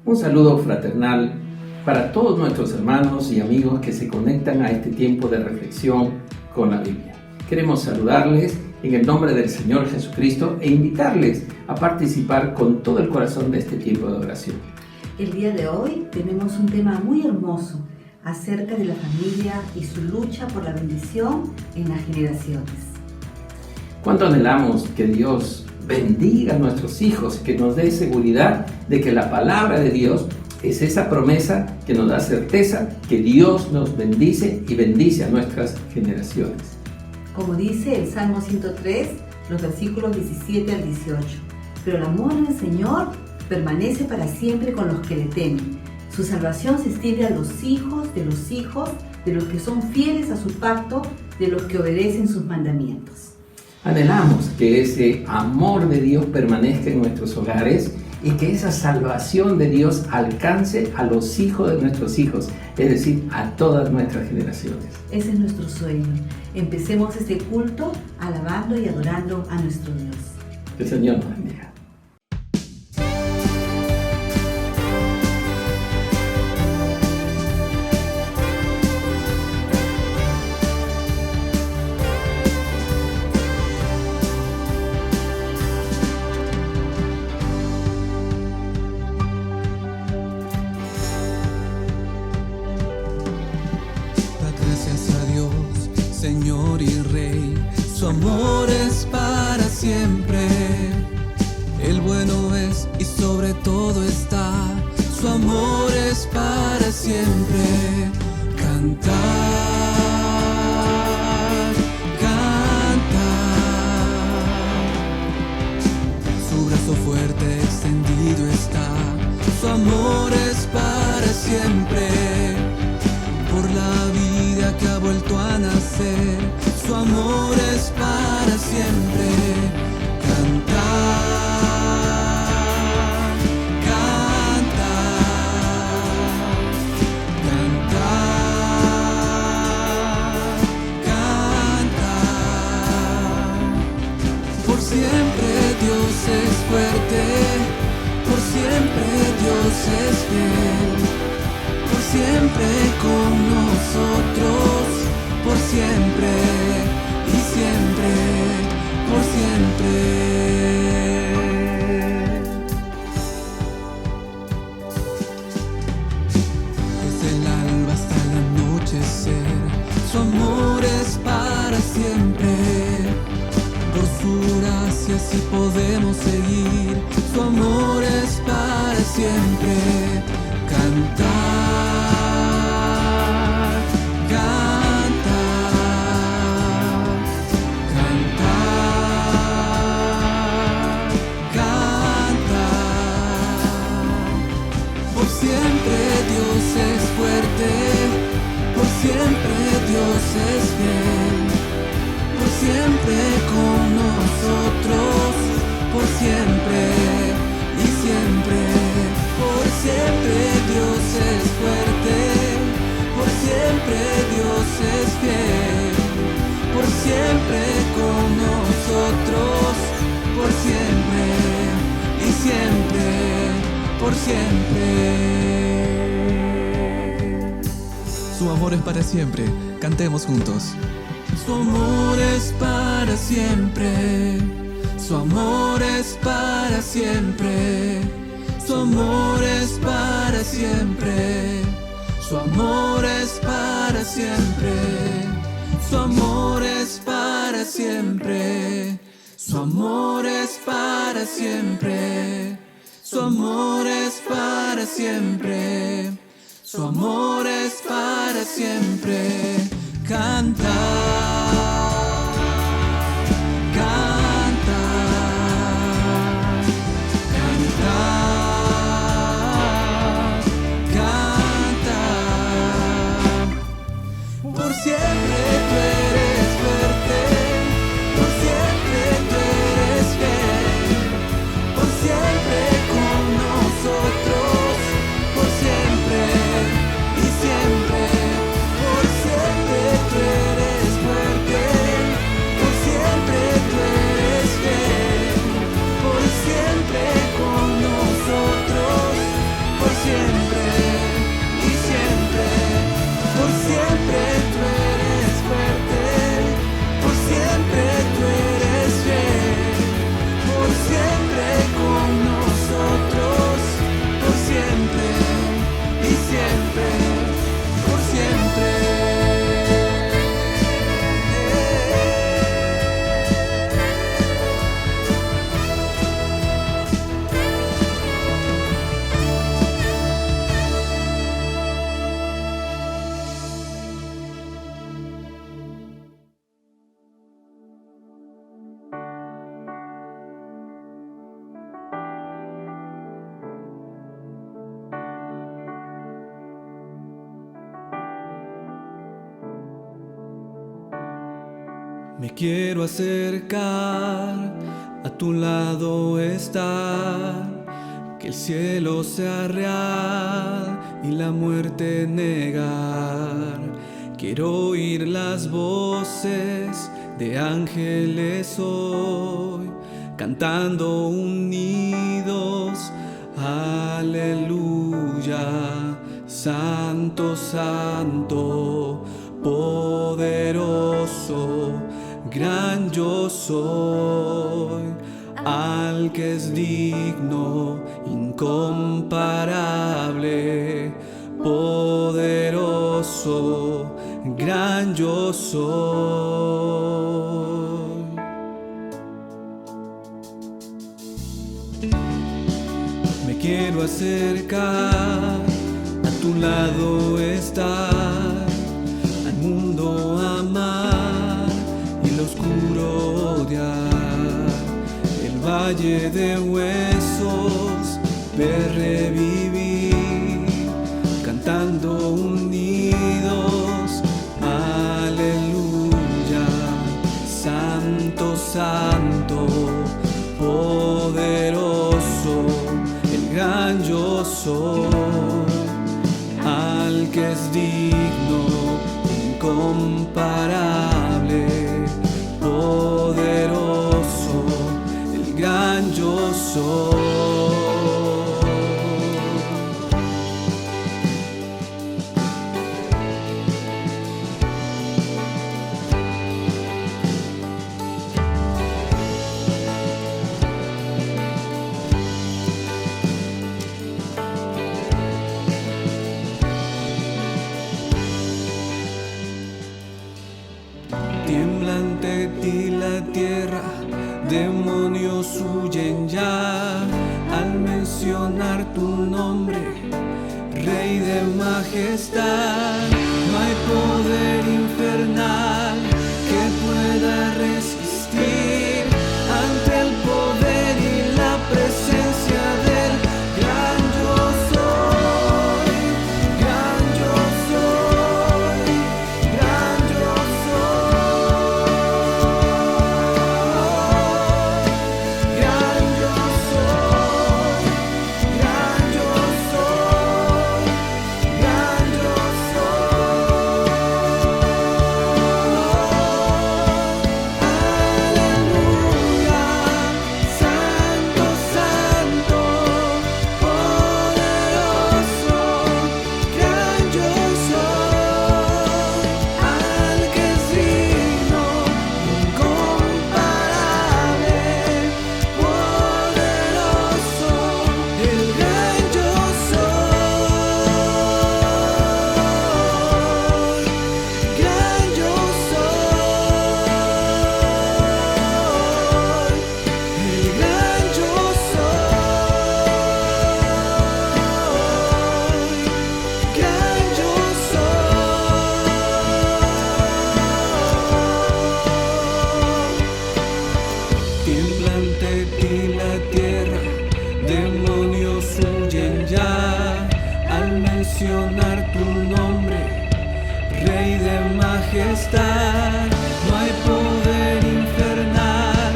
Un saludo fraternal para todos nuestros hermanos y amigos que se conectan a este tiempo de reflexión con la Biblia. Queremos saludarles en el nombre del Señor Jesucristo e invitarles a participar con todo el corazón de este tiempo de oración. El día de hoy tenemos un tema muy hermoso acerca de la familia y su lucha por la bendición en las generaciones. ¿Cuánto anhelamos que Dios bendiga a nuestros hijos, que nos dé seguridad de que la palabra de Dios es esa promesa que nos da certeza que Dios nos bendice y bendice a nuestras generaciones? Como dice el Salmo 103, los versículos 17 al 18. Pero el amor del Señor permanece para siempre con los que le temen. Su salvación se extiende a los hijos, de los que son fieles a su pacto, de los que obedecen sus mandamientos. Anhelamos que ese amor de Dios permanezca en nuestros hogares y que esa salvación de Dios alcance a los hijos de nuestros hijos, es decir, a todas nuestras generaciones. Ese es nuestro sueño. Empecemos este culto alabando y adorando a nuestro Dios. Que el Señor nos bendiga. Señor y Rey, su amor es para siempre. El bueno es y sobre todo está, su amor es para siempre. Cantar, cantar. Su brazo fuerte extendido está, su amor es para siempre. Por la vida que ha vuelto a nacer, su amor es para siempre. Cantar, cantar, cantar, cantar. Por siempre Dios es fuerte, por siempre Dios es fiel. Por siempre con nosotros, por siempre y siempre, por siempre. Desde el alba hasta el anochecer, su amor es para siempre. Por su gracia sí podemos seguir, su amor es para siempre. Cantar, cantar, cantar, cantar. Por siempre Dios es fuerte, por siempre Dios es fiel. Por siempre con nosotros, por siempre y siempre. Por siempre Dios es fuerte, por siempre Dios es fiel. Por siempre con nosotros, por siempre y siempre, por siempre. Su amor es para siempre, cantemos juntos. Su amor es para siempre, su amor es para siempre. Su amor es para siempre, su amor es para siempre, su amor es para siempre, su amor es para siempre, su amor es para siempre, su amor es para siempre. Cantar. Siempre tú eres fuerte, por siempre tú eres fiel, por siempre con nosotros, por siempre y siempre, por siempre tú eres fuerte. Me quiero acercar, a tu lado estar, que el cielo sea real y la muerte negar. Quiero oír las voces de ángeles hoy, cantando unidos, aleluya. Santo, santo, poderoso, gran yo soy, al que es digno, incomparable, poderoso, gran yo soy. Me quiero acercar, a tu lado estar, al mundo amar y el oscuro odiar, el valle de huesos ver revivir, cantando unidos, aleluya. Santo, santo, poderoso, el gran yo soy, al que es digno, incomparable, poderoso, el gran yo soy. Tiembla ante ti la tierra, demonios huyen ya al mencionar tu nombre, Rey de majestad. No hay poder infernal que pueda resistir ante el poder y la presencia del gran yo soy, gran yo soy, gran yo soy, gran yo soy, gran yo soy, gran yo soy. Aleluya, santo, santo, poderoso, gran yo soy, al que es digno, incomparable, poderoso, el gran yo soy, gran yo soy, el gran yo soy, gran yo soy. Tiembla ante ti la tierra, demonios huyen ya al mencionar tu nombre, Rey de majestad. No hay poder infernal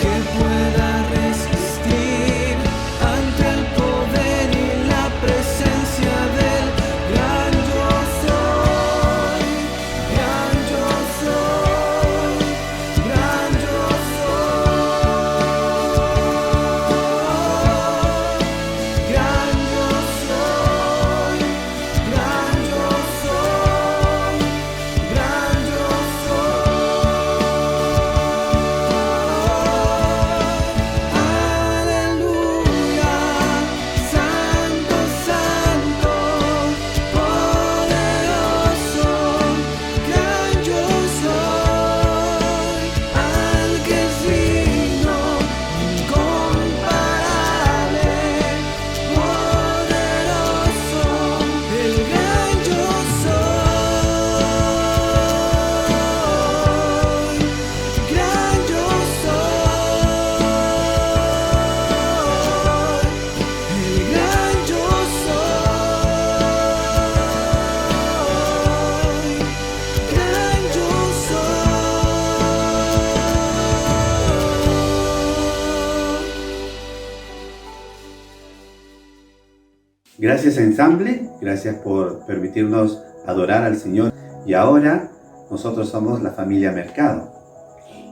que pueda resistir ante el poder y la presencia del gran yo soy, gran yo soy, gran yo soy, gran yo soy, gran yo soy, gran yo soy. Gracias, ensamble, gracias por permitirnos adorar al Señor. Y ahora nosotros somos la familia Mercado.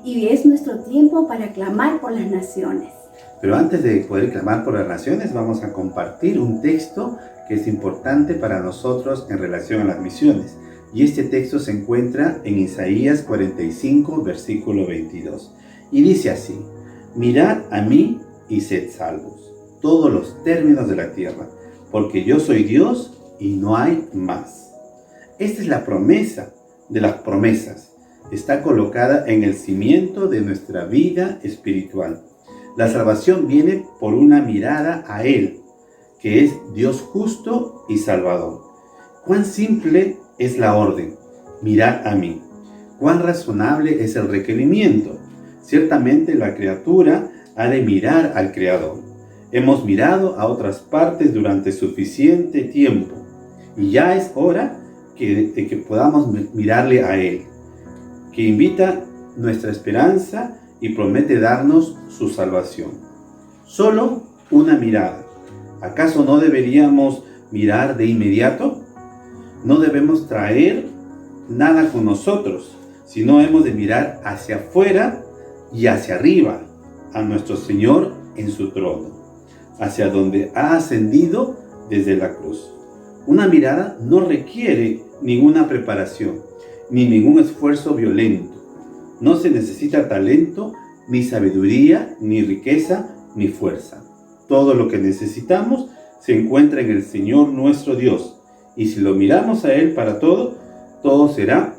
Y es nuestro tiempo para clamar por las naciones. Pero antes de poder clamar por las naciones, vamos a compartir un texto que es importante para nosotros en relación a las misiones. Y este texto se encuentra en Isaías 45, versículo 22. Y dice así: mirad a mí y sed salvos, todos los términos de la tierra, porque yo soy Dios y no hay más. Esta es la promesa de las promesas. Está colocada en el cimiento de nuestra vida espiritual. La salvación viene por una mirada a Él, que es Dios justo y salvador. Cuán simple es la orden: mirad a mí. Cuán razonable es el requerimiento. Ciertamente la criatura ha de mirar al Creador. Hemos mirado a otras partes durante suficiente tiempo y ya es hora de que podamos mirarle a Él, que invita nuestra esperanza y promete darnos su salvación. Solo una mirada. ¿Acaso no deberíamos mirar de inmediato? No debemos traer nada con nosotros, sino hemos de mirar hacia afuera y hacia arriba, a nuestro Señor en su trono, hacia donde ha ascendido desde la cruz. Una mirada no requiere ninguna preparación, ni ningún esfuerzo violento. No se necesita talento, ni sabiduría, ni riqueza, ni fuerza. Todo lo que necesitamos se encuentra en el Señor nuestro Dios, y si lo miramos a Él para todo, todo será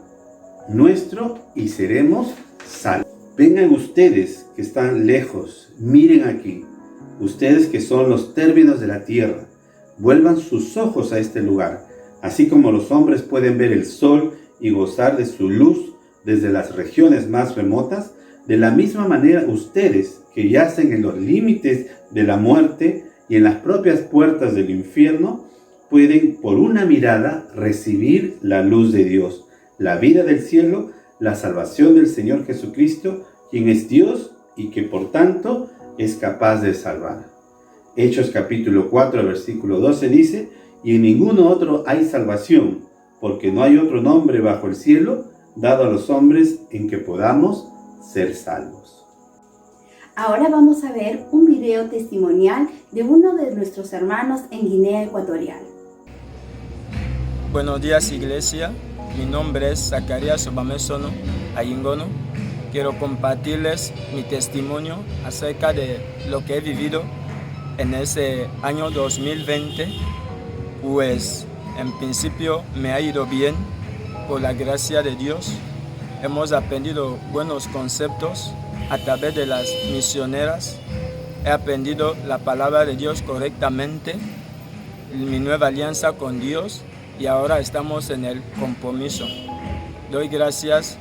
nuestro y seremos salvos. Vengan ustedes que están lejos, miren aquí, ustedes que son los términos de la tierra, vuelvan sus ojos a este lugar, así como los hombres pueden ver el sol y gozar de su luz desde las regiones más remotas. De la misma manera, ustedes que yacen en los límites de la muerte y en las propias puertas del infierno, pueden por una mirada recibir la luz de Dios, la vida del cielo, la salvación del Señor Jesucristo, quien es Dios y que por tanto es capaz de salvar. Hechos capítulo 4, versículo 12 dice: y en ninguno otro hay salvación, porque no hay otro nombre bajo el cielo dado a los hombres en que podamos ser salvos. Ahora vamos a ver un video testimonial de uno de nuestros hermanos en Guinea Ecuatorial. Buenos días, iglesia. Mi nombre es Zacarías Obamesono Ayingono. Quiero compartirles mi testimonio acerca de lo que he vivido en ese año 2020. Pues en principio me ha ido bien por la gracia de Dios. Hemos aprendido buenos conceptos a través de las misioneras. He aprendido la palabra de Dios correctamente, mi nueva alianza con Dios, y ahora estamos en el compromiso. Doy gracias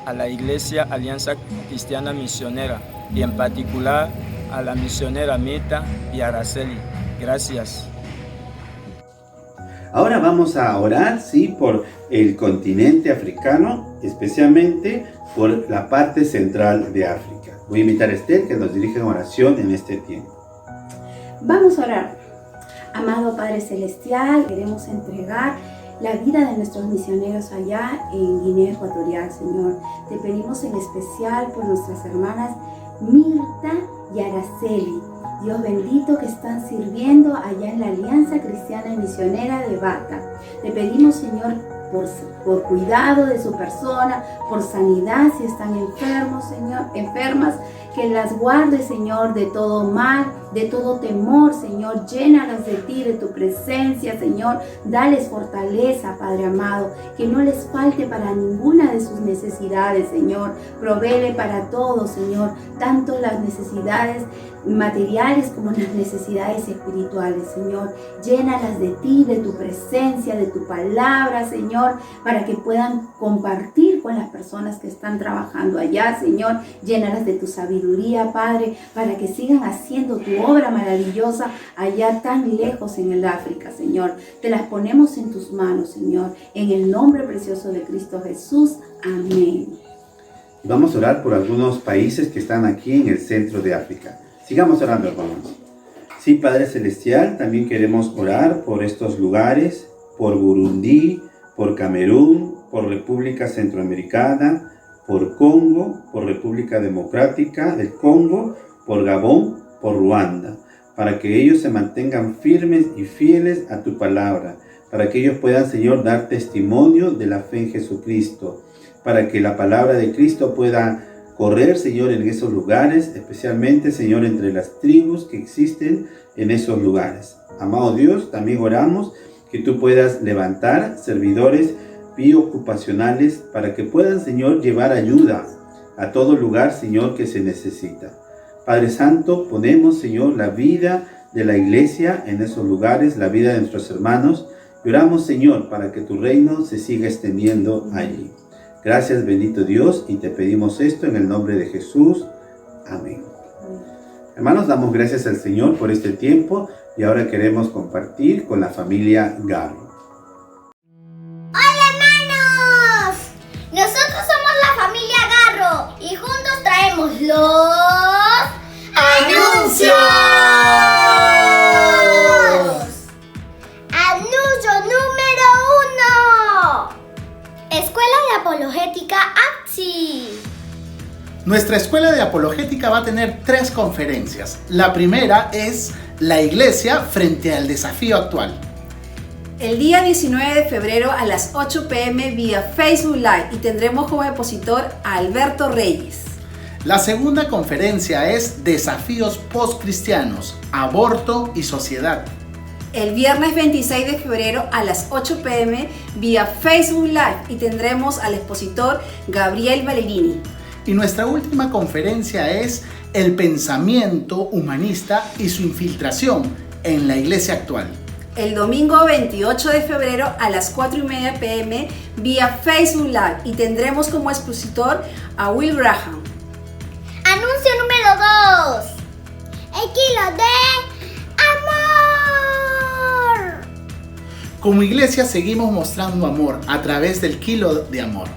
a la Iglesia Alianza Cristiana Misionera y en particular a la misionera Mirta y Araceli. Gracias. Ahora vamos a orar, sí, por el continente africano, especialmente por la parte central de África. Voy a invitar a Esther que nos dirija en oración en este tiempo. Vamos a orar. Amado Padre Celestial, queremos entregar la vida de nuestros misioneros allá en Guinea Ecuatorial, Señor. Te pedimos en especial por nuestras hermanas Mirta y Araceli, Dios bendito, que están sirviendo allá en la Alianza Cristiana y Misionera de Bata. Te pedimos, Señor, por cuidado de su persona, por sanidad si están enfermos, Señor, enfermas, que las guarde, Señor, de todo mal, de todo temor, Señor. Llénalas de ti, de tu presencia, Señor. Dales fortaleza, Padre amado, que no les falte para ninguna de sus necesidades, Señor. Provéele para todo, Señor, tanto las necesidades materiales como las necesidades espirituales, Señor. Llénalas de ti, de tu presencia, de tu palabra, Señor, para que puedan compartir con las personas que están trabajando allá, Señor. Llénalas de tu sabiduría, Padre, para que sigan haciendo tu obra maravillosa allá tan lejos en el África, Señor. Te las ponemos en tus manos, Señor, en el nombre precioso de Cristo Jesús. Amén. Vamos a orar por algunos países que están aquí en el centro de África. Sigamos orando, hermanos. Sí, Padre Celestial, también queremos orar por estos lugares, por Burundi, por Camerún, por República Centroamericana, por Congo, por República Democrática del Congo, por Gabón, por Ruanda, para que ellos se mantengan firmes y fieles a tu palabra, para que ellos puedan, Señor, dar testimonio de la fe en Jesucristo, para que la palabra de Cristo pueda correr, Señor, en esos lugares, especialmente, Señor, entre las tribus que existen en esos lugares. Amado Dios, también oramos que tú puedas levantar servidores biocupacionales para que puedan, Señor, llevar ayuda a todo lugar, Señor, que se necesita. Padre Santo, ponemos, Señor, la vida de la iglesia en esos lugares, la vida de nuestros hermanos, y oramos, Señor, para que tu reino se siga extendiendo allí. Gracias, bendito Dios, y te pedimos esto en el nombre de Jesús. Amén. Hermanos, damos gracias al Señor por este tiempo y ahora queremos compartir con la familia Garro. ¡Hola, hermanos! Nosotros somos la familia Garro y juntos traemos los anuncios. Anuncio número 1. Escuela de Apologética APSI. Nuestra escuela de apologética va a tener 3 conferencias. La primera es la iglesia frente al desafío actual. El día 19 de febrero a las 8 p.m. vía Facebook Live y tendremos como expositor a Alberto Reyes. La segunda conferencia es Desafíos Postcristianos, Aborto y Sociedad. El viernes 26 de febrero a las 8 p.m. vía Facebook Live y tendremos al expositor Gabriel Valerini. Y nuestra última conferencia es El pensamiento humanista y su infiltración en la iglesia actual. El domingo 28 de febrero a las 4:30 p.m. vía Facebook Live y tendremos como expositor a Will Graham. Anuncio número 2. El kilo de amor. Como iglesia seguimos mostrando amor a través del kilo de amor.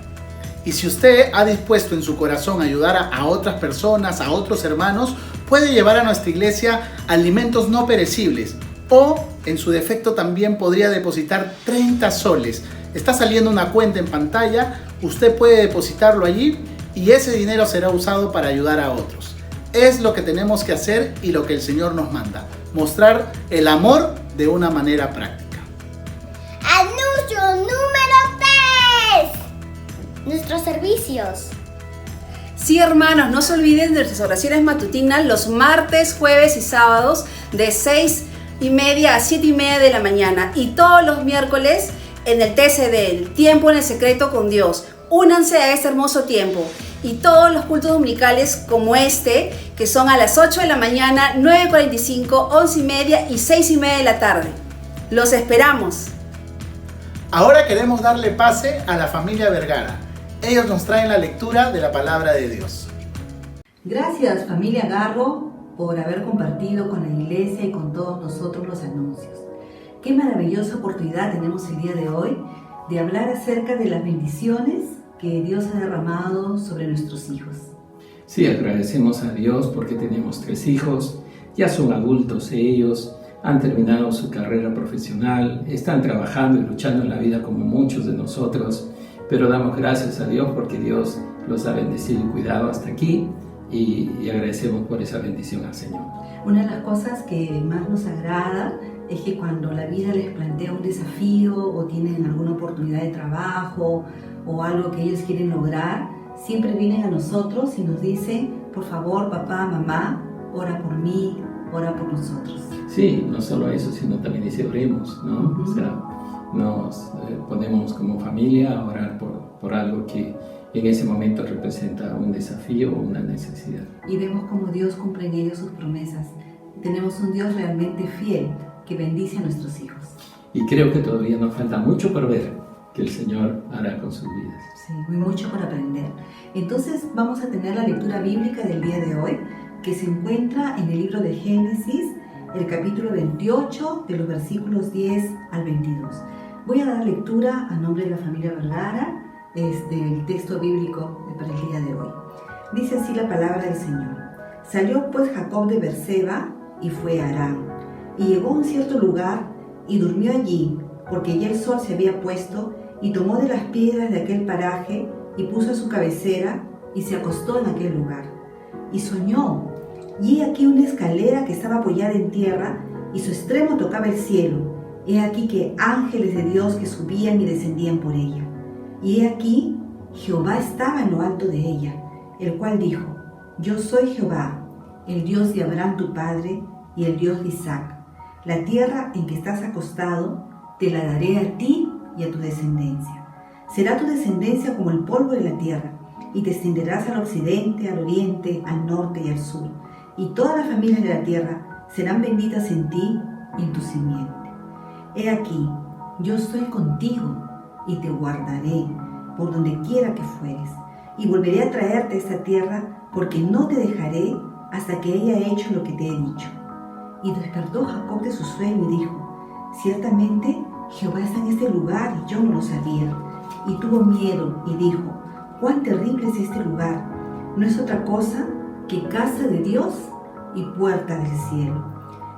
Y si usted ha dispuesto en su corazón ayudar a otras personas, a otros hermanos, puede llevar a nuestra iglesia alimentos no perecibles o, en su defecto, también podría depositar 30 soles. Está saliendo una cuenta en pantalla, usted puede depositarlo allí y ese dinero será usado para ayudar a otros. Es lo que tenemos que hacer y lo que el Señor nos manda, mostrar el amor de una manera práctica. Anuncio número 3. Nuestros servicios. Sí, hermanos, no se olviden de nuestras oraciones matutinas los martes, jueves y sábados de 6:30 a 7:30 de la mañana y todos los miércoles en el TCD, el tiempo en el secreto con Dios. Únanse a este hermoso tiempo y todos los cultos dominicales como este, que son a las 8 de la mañana, 9:45, 11:30 y 6:30 de la tarde. Los esperamos. Ahora queremos darle pase a la familia Vergara. Ellos nos traen la lectura de la palabra de Dios. Gracias, familia Garro, por haber compartido con la iglesia y con todos nosotros los anuncios. Qué maravillosa oportunidad tenemos el día de hoy de hablar acerca de las bendiciones que Dios ha derramado sobre nuestros hijos. Sí, agradecemos a Dios porque tenemos 3 hijos, ya son adultos ellos, han terminado su carrera profesional, están trabajando y luchando en la vida como muchos de nosotros, pero damos gracias a Dios porque Dios los ha bendecido y cuidado hasta aquí y agradecemos por esa bendición al Señor. Una de las cosas que más nos agrada es que cuando la vida les plantea un desafío o tienen alguna oportunidad de trabajo o algo que ellos quieren lograr, siempre vienen a nosotros y nos dicen, por favor, papá, mamá, ora por mí, ora por nosotros. Sí, no solo eso, sino también dice oremos, ¿no? O sea, nos ponemos como familia a orar por algo que en ese momento representa un desafío o una necesidad. Y vemos cómo Dios cumple en ellos sus promesas. Tenemos un Dios realmente fiel que bendice a nuestros hijos. Y creo que todavía nos falta mucho por ver que el Señor hará con sus vidas. Sí, muy mucho por aprender. Entonces vamos a tener la lectura bíblica del día de hoy, que se encuentra en el libro de Génesis, el capítulo 28, de los versículos 10 al 22. Voy a dar lectura a nombre de la familia Vergara, del texto bíblico para el día de hoy. Dice así la palabra del Señor. Salió pues Jacob de Berseba y fue a Harán. Y llegó a un cierto lugar y durmió allí, porque ya el sol se había puesto, y tomó de las piedras de aquel paraje y puso a su cabecera y se acostó en aquel lugar. Y soñó, y he aquí una escalera que estaba apoyada en tierra y su extremo tocaba el cielo. He aquí que ángeles de Dios que subían y descendían por ella. Y he aquí Jehová estaba en lo alto de ella, el cual dijo: Yo soy Jehová, el Dios de Abraham tu padre y el Dios de Isaac. La tierra en que estás acostado te la daré a ti y a tu descendencia. Será tu descendencia como el polvo de la tierra, y te extenderás al occidente, al oriente, al norte y al sur. Y todas las familias de la tierra serán benditas en ti y en tu simiente. He aquí, yo estoy contigo y te guardaré por donde quiera que fueres, y volveré a traerte a esta tierra, porque no te dejaré hasta que haya hecho lo que te he dicho. Y despertó Jacob de su sueño y dijo: Ciertamente Jehová está en este lugar y yo no lo sabía. Y tuvo miedo y dijo: Cuán terrible es este lugar. No es otra cosa que casa de Dios y puerta del cielo.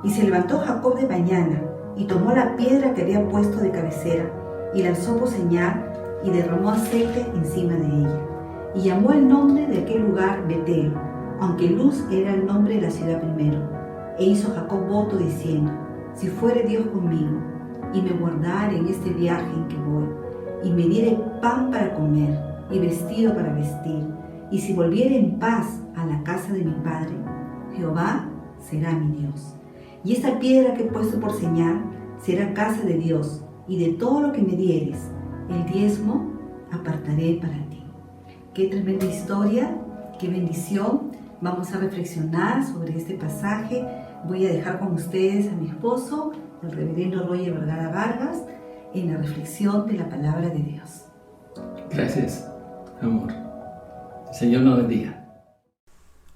Y se levantó Jacob de mañana y tomó la piedra que había puesto de cabecera y la alzó por señal y derramó aceite encima de ella. Y llamó el nombre de aquel lugar Betel, aunque Luz era el nombre de la ciudad primero. E hizo Jacob voto diciendo: Si fuere Dios conmigo y me guardare en este viaje en que voy, y me diere pan para comer y vestido para vestir, y si volviere en paz a la casa de mi padre, Jehová será mi Dios. Y esta piedra que he puesto por señal será casa de Dios, y de todo lo que me dieres, el diezmo apartaré para ti. Qué tremenda historia, qué bendición. Vamos a reflexionar sobre este pasaje. Voy a dejar con ustedes a mi esposo, el reverendo Roger Vergara Vargas, en la reflexión de la palabra de Dios. Gracias, amor. El Señor nos bendiga.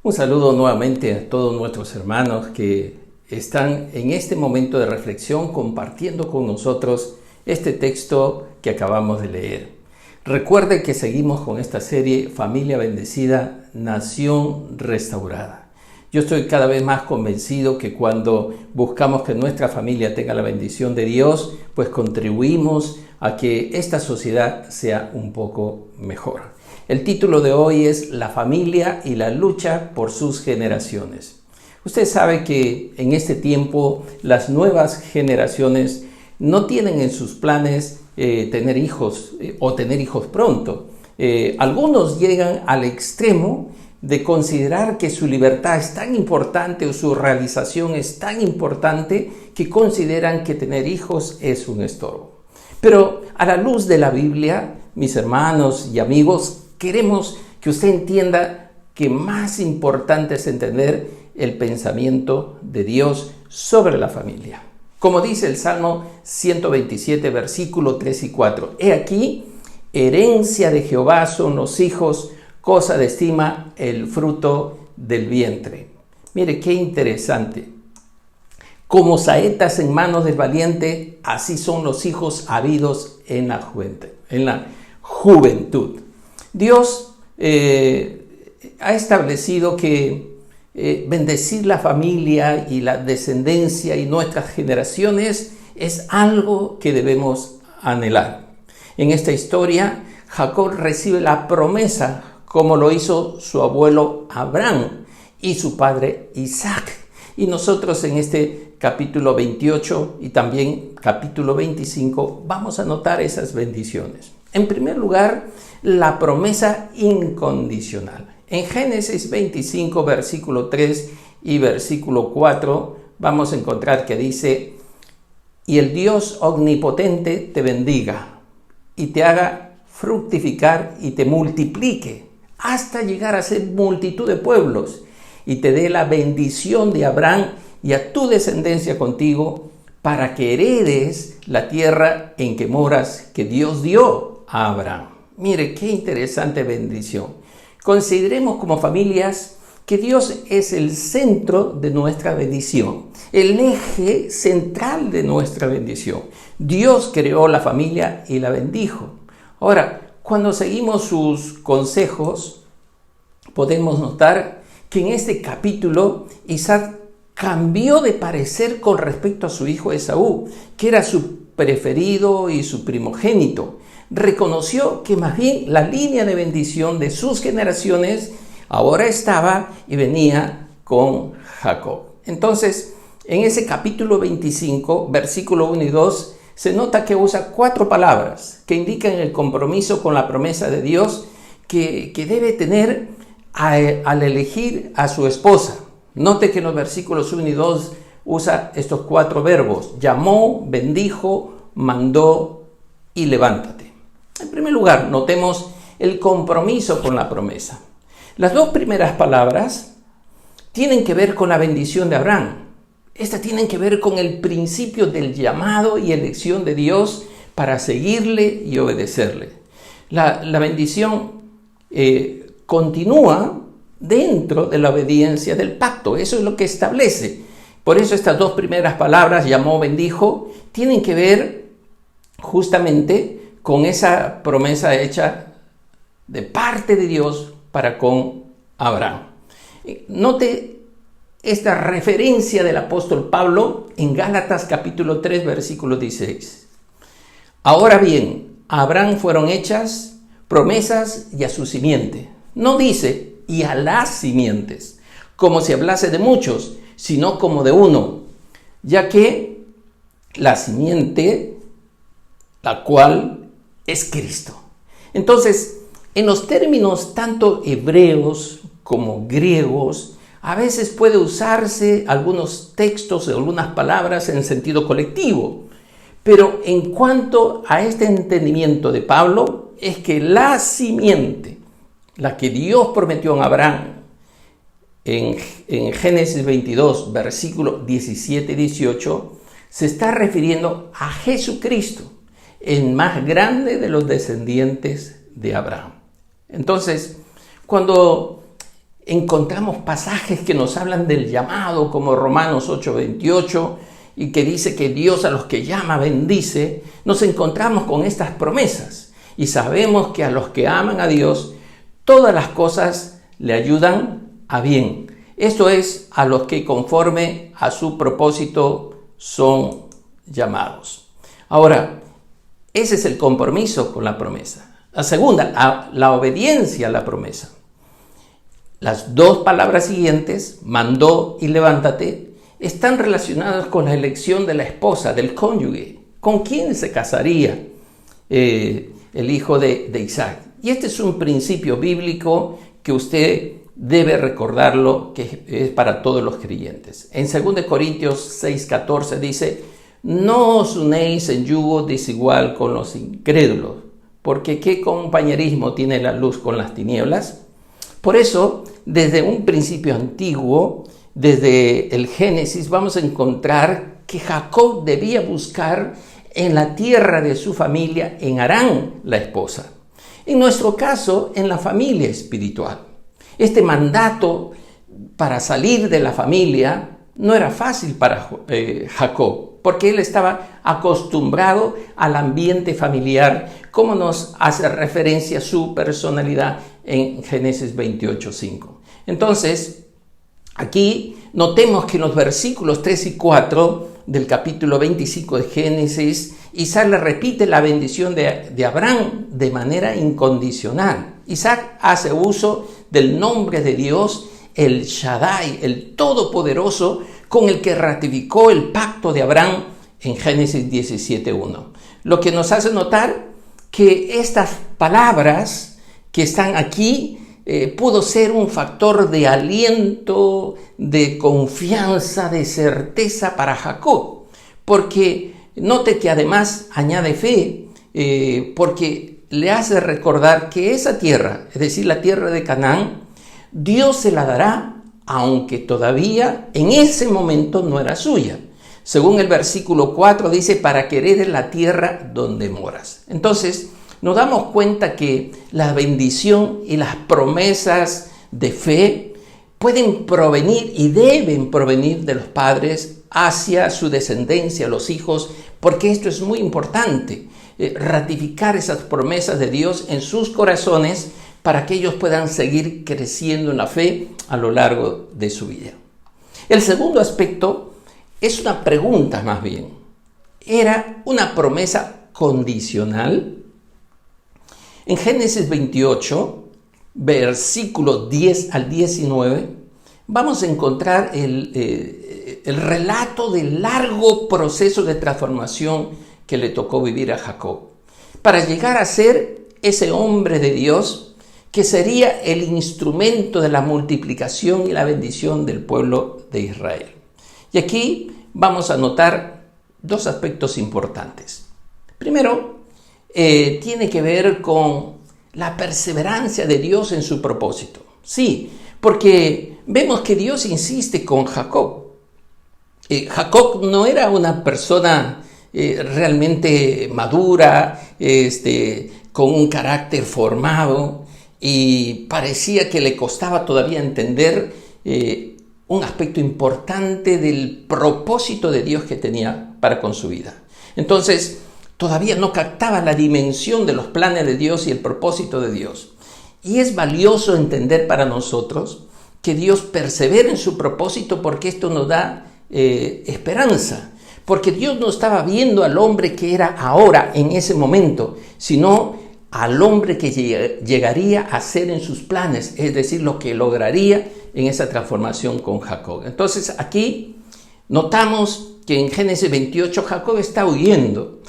Un saludo nuevamente a todos nuestros hermanos que están en este momento de reflexión compartiendo con nosotros este texto que acabamos de leer. Recuerde que seguimos con esta serie Familia Bendecida, Nación Restaurada. Yo estoy cada vez más convencido que cuando buscamos que nuestra familia tenga la bendición de Dios, pues contribuimos a que esta sociedad sea un poco mejor. El título de hoy es La familia y la lucha por sus generaciones. Usted sabe que en este tiempo las nuevas generaciones no tienen en sus planes tener hijos o tener hijos pronto. Algunos llegan al extremo de considerar que su libertad es tan importante o su realización es tan importante que consideran que tener hijos es un estorbo. Pero a la luz de la Biblia, mis hermanos y amigos, queremos que usted entienda que más importante es entender el pensamiento de Dios sobre la familia. Como dice el Salmo 127, versículo 3 y 4. He aquí, herencia de Jehová son los hijos, cosa de estima el fruto del vientre. Mire qué interesante. Como saetas en manos del valiente, así son los hijos habidos en la juventud. Dios ha establecido que bendecir la familia y la descendencia y nuestras generaciones es algo que debemos anhelar. En esta historia, Jacob recibe la promesa como lo hizo su abuelo Abraham y su padre Isaac. Y nosotros en este capítulo 28 y también capítulo 25 vamos a notar esas bendiciones. En primer lugar, la promesa incondicional. En Génesis 25, versículo 3 y versículo 4, vamos a encontrar que dice: y el Dios omnipotente te bendiga y te haga fructificar y te multiplique hasta llegar a ser multitud de pueblos, y te dé la bendición de Abraham y a tu descendencia contigo, para que heredes la tierra en que moras, que Dios dio a Abraham. Mire, qué interesante bendición. Consideremos como familias que Dios es el centro de nuestra bendición, el eje central de nuestra bendición. Dios creó la familia y la bendijo. Ahora, cuando seguimos sus consejos, podemos notar que en este capítulo Isaac cambió de parecer con respecto a su hijo Esaú, que era su preferido y su primogénito. Reconoció que más bien la línea de bendición de sus generaciones ahora estaba y venía con Jacob. Entonces, en ese capítulo 25, versículo 1 y 2, se nota que usa 4 palabras que indican el compromiso con la promesa de Dios que debe tener al elegir a su esposa. Note que en los versículos 1 y 2 usa estos 4 verbos: llamó, bendijo, mandó y levántate. En primer lugar, notemos el compromiso con la promesa. Las 2 primeras palabras tienen que ver con la bendición de Abraham. Estas tienen que ver con el principio del llamado y elección de Dios para seguirle y obedecerle. La bendición continúa dentro de la obediencia del pacto. Eso es lo que establece. Por eso estas 2 primeras palabras, llamó, bendijo, tienen que ver justamente con esa promesa hecha de parte de Dios para con Abraham. Note esta referencia del apóstol Pablo en Gálatas capítulo 3, versículo 16. Ahora bien, a Abraham fueron hechas promesas y a su simiente. No dice y a las simientes, como si hablase de muchos, sino como de uno, ya que la simiente, la cual es Cristo. Entonces, en los términos tanto hebreos como griegos, a veces puede usarse algunos textos o algunas palabras en sentido colectivo, pero en cuanto a este entendimiento de Pablo, es que la simiente, la que Dios prometió a Abraham, en Génesis 22, versículos 17 y 18, se está refiriendo a Jesucristo, el más grande de los descendientes de Abraham. Entonces, cuando encontramos pasajes que nos hablan del llamado, como Romanos 8:28, y que dice que Dios a los que llama bendice, nos encontramos con estas promesas y sabemos que a los que aman a Dios, todas las cosas le ayudan a bien. Esto es, a los que conforme a su propósito son llamados. Ahora, ese es el compromiso con la promesa. La segunda, la obediencia a la promesa. Las 2 palabras siguientes, mandó y levántate, están relacionadas con la elección de la esposa, del cónyuge. ¿Con quién se casaría el hijo de Isaac? Y este es un principio bíblico que usted debe recordarlo, que es para todos los creyentes. En 2 Corintios 6:14 dice: no os unéis en yugo desigual con los incrédulos, porque ¿qué compañerismo tiene la luz con las tinieblas? Por eso, desde un principio antiguo, desde el Génesis, vamos a encontrar que Jacob debía buscar en la tierra de su familia, en Harán, la esposa. En nuestro caso, en la familia espiritual. Este mandato para salir de la familia no era fácil para Jacob, porque él estaba acostumbrado al ambiente familiar, como nos hace referencia su personalidad en Génesis 28:5. Entonces, aquí notemos que en los versículos 3 y 4 del capítulo 25 de Génesis, Isaac le repite la bendición de Abraham de manera incondicional. Isaac hace uso del nombre de Dios, el Shaddai, el Todopoderoso, con el que ratificó el pacto de Abraham en Génesis 17:1. Lo que nos hace notar que estas palabras que están aquí pudo ser un factor de aliento, de confianza, de certeza para Jacob, porque note que además añade fe, porque le hace recordar que esa tierra, es decir, la tierra de Canaán, Dios se la dará, aunque todavía en ese momento no era suya. Según el versículo 4 dice, para que heredes la tierra donde moras. Entonces, nos damos cuenta que la bendición y las promesas de fe pueden provenir y deben provenir de los padres hacia su descendencia, los hijos, porque esto es muy importante, ratificar esas promesas de Dios en sus corazones para que ellos puedan seguir creciendo en la fe a lo largo de su vida. El segundo aspecto es una pregunta más bien. ¿Era una promesa condicional? En Génesis 28, versículos 10 al 19, vamos a encontrar el relato del largo proceso de transformación que le tocó vivir a Jacob, para llegar a ser ese hombre de Dios que sería el instrumento de la multiplicación y la bendición del pueblo de Israel. Y aquí vamos a notar dos aspectos importantes. Primero, tiene que ver con la perseverancia de Dios en su propósito. Sí, porque vemos que Dios insiste con Jacob. Jacob no era una persona realmente madura, con un carácter formado, y parecía que le costaba todavía entender un aspecto importante del propósito de Dios que tenía para con su vida. Entonces, todavía no captaba la dimensión de los planes de Dios y el propósito de Dios. Y es valioso entender para nosotros que Dios persevera en su propósito, porque esto nos da esperanza. Porque Dios no estaba viendo al hombre que era ahora, en ese momento, sino al hombre que llegaría a ser en sus planes, es decir, lo que lograría en esa transformación con Jacob. Entonces aquí notamos que en Génesis 28 Jacob está huyendo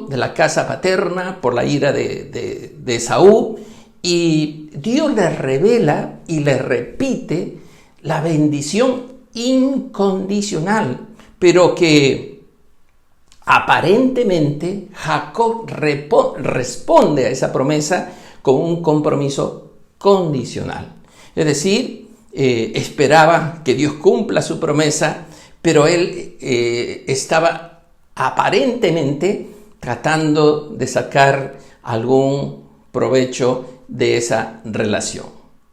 de la casa paterna por la ira de Esaú, y Dios le revela y le repite la bendición incondicional, pero que aparentemente Jacob responde a esa promesa con un compromiso condicional. Es decir, esperaba que Dios cumpla su promesa, pero él estaba aparentemente tratando de sacar algún provecho de esa relación.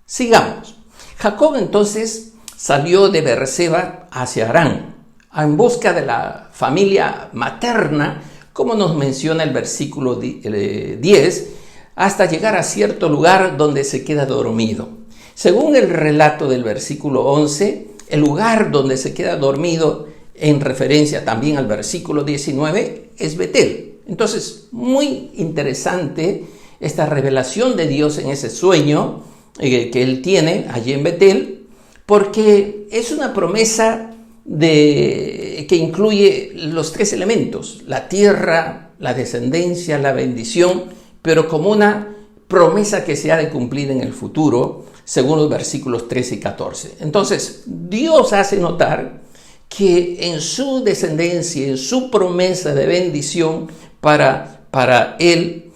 Sigamos. Jacob entonces salió de Beerseba hacia Harán, en busca de la familia materna, como nos menciona el versículo 10, hasta llegar a cierto lugar donde se queda dormido. Según el relato del versículo 11, el lugar donde se queda dormido, en referencia también al versículo 19, es Betel. Entonces, muy interesante esta revelación de Dios en ese sueño que él tiene allí en Betel, porque es una promesa que incluye los tres elementos: la tierra, la descendencia, la bendición, pero como una promesa que se ha de cumplir en el futuro, según los versículos 13 y 14. Entonces, Dios hace notar que en su descendencia, en su promesa de bendición para él,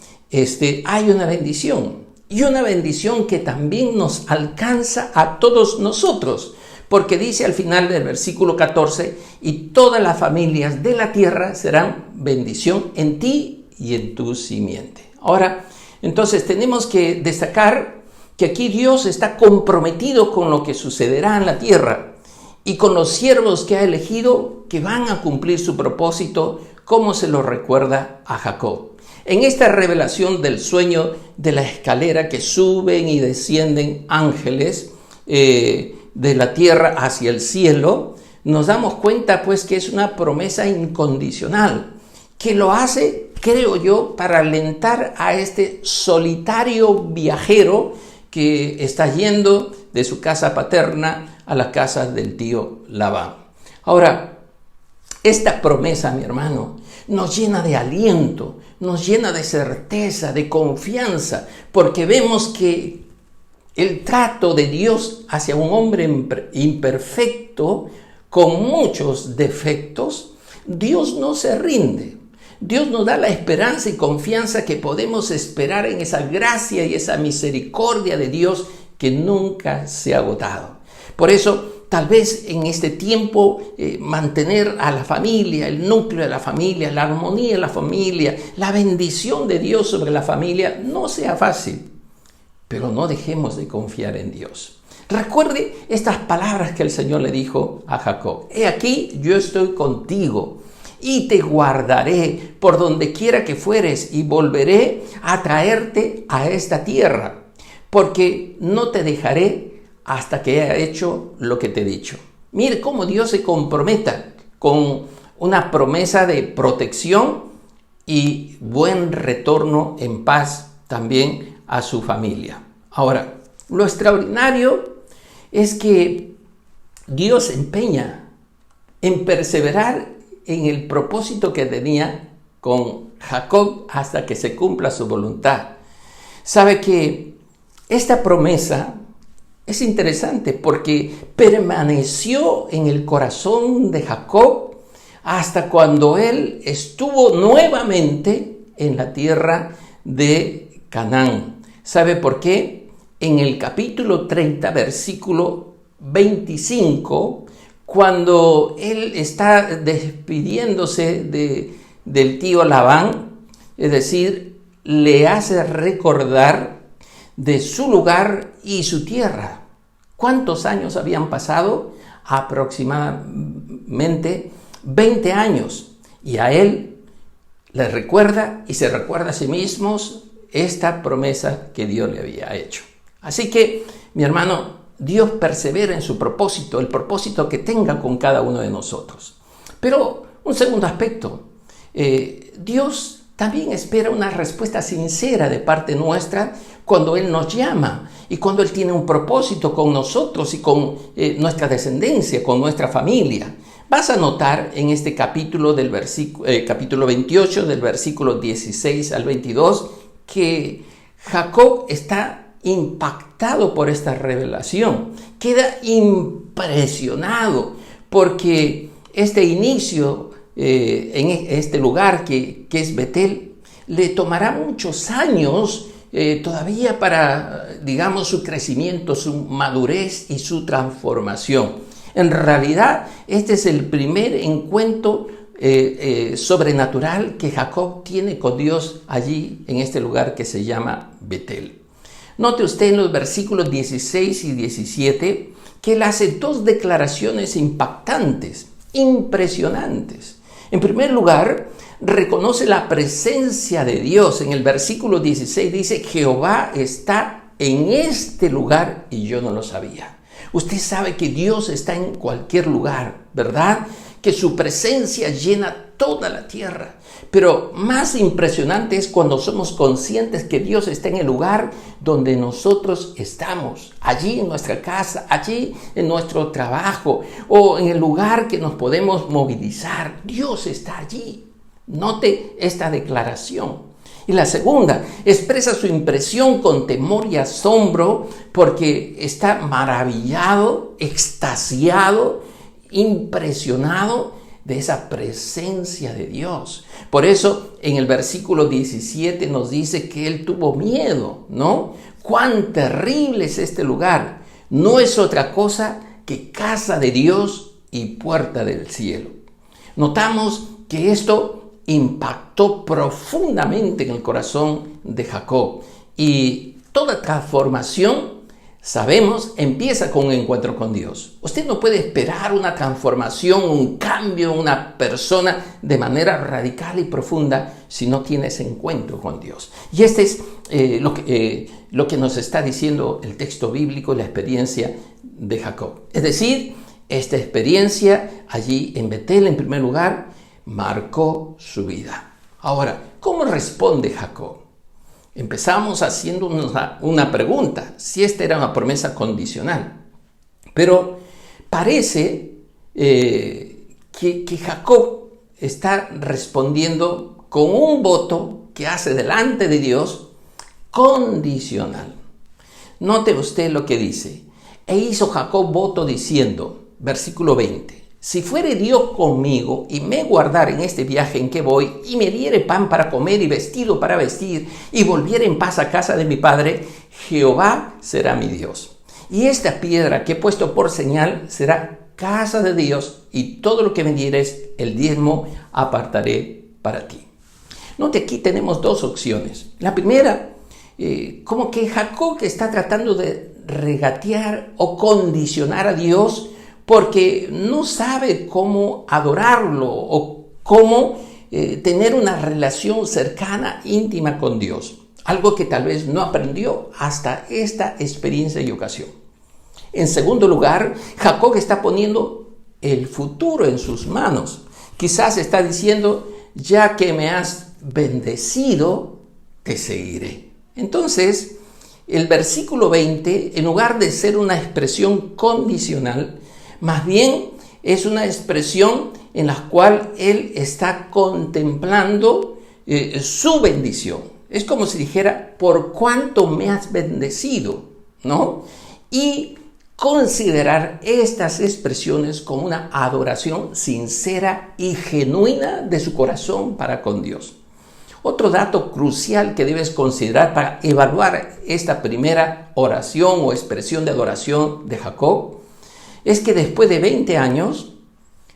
hay una bendición. Y una bendición que también nos alcanza a todos nosotros. Porque dice al final del versículo 14, y todas las familias de la tierra serán bendición en ti y en tu simiente. Ahora, entonces tenemos que destacar que aquí Dios está comprometido con lo que sucederá en la tierra y con los siervos que ha elegido, que van a cumplir su propósito, como se lo recuerda a Jacob. En esta revelación del sueño de la escalera que suben y descienden ángeles de la tierra hacia el cielo, nos damos cuenta pues que es una promesa incondicional, que lo hace, creo yo, para alentar a este solitario viajero que está yendo de su casa paterna a la casa del tío Labán. Ahora, esta promesa, mi hermano, nos llena de aliento, nos llena de certeza, de confianza, porque vemos que el trato de Dios hacia un hombre imperfecto, con muchos defectos, Dios no se rinde. Dios nos da la esperanza y confianza que podemos esperar en esa gracia y esa misericordia de Dios que nunca se ha agotado. Por eso, tal vez en este tiempo, mantener a la familia, el núcleo de la familia, la armonía de la familia, la bendición de Dios sobre la familia, no sea fácil. Pero no dejemos de confiar en Dios. Recuerde estas palabras que el Señor le dijo a Jacob: he aquí, yo estoy contigo y te guardaré por donde quiera que fueres, y volveré a traerte a esta tierra, porque no te dejaré hasta que haya hecho lo que te he dicho. Mire cómo Dios se comprometa con una promesa de protección y buen retorno en paz también a su familia. Ahora, lo extraordinario es que Dios se empeña en perseverar en el propósito que tenía con Jacob hasta que se cumpla su voluntad. Sabe que esta promesa es interesante porque permaneció en el corazón de Jacob hasta cuando él estuvo nuevamente en la tierra de Canaán. ¿Sabe por qué? En el capítulo 30, versículo 25, cuando él está despidiéndose del tío Labán, es decir, le hace recordar de su lugar y su tierra. ¿Cuántos años habían pasado? Aproximadamente 20 años. Y a él le recuerda y se recuerda a sí mismo esta promesa que Dios le había hecho. Así que, mi hermano, Dios persevera en su propósito, el propósito que tenga con cada uno de nosotros. Pero un segundo aspecto, Dios también espera una respuesta sincera de parte nuestra cuando Él nos llama y cuando Él tiene un propósito con nosotros y con nuestra descendencia, con nuestra familia. Vas a notar en este capítulo capítulo 28, del versículo 16 al 22, que Jacob está impactado por esta revelación. Queda impresionado porque este inicio en este lugar que es Betel le tomará muchos años todavía para, digamos, su crecimiento, su madurez y su transformación. En realidad, este es el primer encuentro sobrenatural que Jacob tiene con Dios allí en este lugar que se llama Betel. Note usted en los versículos 16 y 17 que él hace dos declaraciones impactantes, impresionantes. En primer lugar, reconoce la presencia de Dios. En el versículo 16 dice: Jehová está en este lugar y yo no lo sabía. Usted sabe que Dios está en cualquier lugar, ¿verdad? Que su presencia llena toda la tierra. Pero más impresionante es cuando somos conscientes que Dios está en el lugar donde nosotros estamos, allí en nuestra casa, allí en nuestro trabajo o en el lugar que nos podemos movilizar. Dios está allí. Note esta declaración. Y la segunda, expresa su impresión con temor y asombro porque está maravillado, extasiado, impresionado de esa presencia de Dios. Por eso en el versículo 17 nos dice que él tuvo miedo, ¿no? ¡Cuán terrible es este lugar! No es otra cosa que casa de Dios y puerta del cielo. Notamos que esto impactó profundamente en el corazón de Jacob. Y toda transformación, sabemos, empieza con un encuentro con Dios. Usted no puede esperar una transformación, un cambio en una persona de manera radical y profunda si no tiene ese encuentro con Dios. Y este es lo que nos está diciendo el texto bíblico y la experiencia de Jacob. Es decir, esta experiencia allí en Betel, en primer lugar, marcó su vida. Ahora, ¿cómo responde Jacob? Empezamos haciendo una pregunta, si esta era una promesa condicional. Pero parece que Jacob está respondiendo con un voto que hace delante de Dios condicional. Note usted lo que dice. E hizo Jacob voto diciendo, versículo 20, si fuere Dios conmigo y me guardare en este viaje en que voy y me diere pan para comer y vestido para vestir y volviere en paz a casa de mi padre, Jehová será mi Dios. Y esta piedra que he puesto por señal será casa de Dios y todo lo que me dieres, el diezmo apartaré para ti. Note, aquí tenemos dos opciones. La primera, como que Jacob está tratando de regatear o condicionar a Dios porque no sabe cómo adorarlo o cómo tener una relación cercana, íntima con Dios. Algo que tal vez no aprendió hasta esta experiencia y ocasión. En segundo lugar, Jacob está poniendo el futuro en sus manos. Quizás está diciendo, ya que me has bendecido, te seguiré. Entonces, el versículo 20, en lugar de ser una expresión condicional, más bien es una expresión en la cual él está contemplando su bendición. Es como si dijera, por cuánto me has bendecido, ¿no? Y considerar estas expresiones como una adoración sincera y genuina de su corazón para con Dios. Otro dato crucial que debes considerar para evaluar esta primera oración o expresión de adoración de Jacob es que después de 20 años,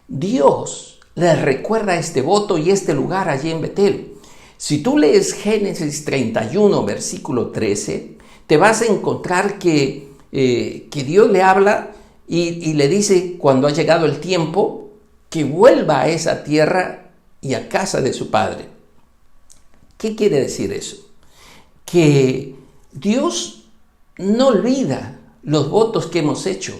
Dios le recuerda este voto y este lugar allí en Betel. Si tú lees Génesis 31, versículo 13, te vas a encontrar que Dios le habla y le dice cuando ha llegado el tiempo que vuelva a esa tierra y a casa de su padre. ¿Qué quiere decir eso? Que Dios no olvida los votos que hemos hecho,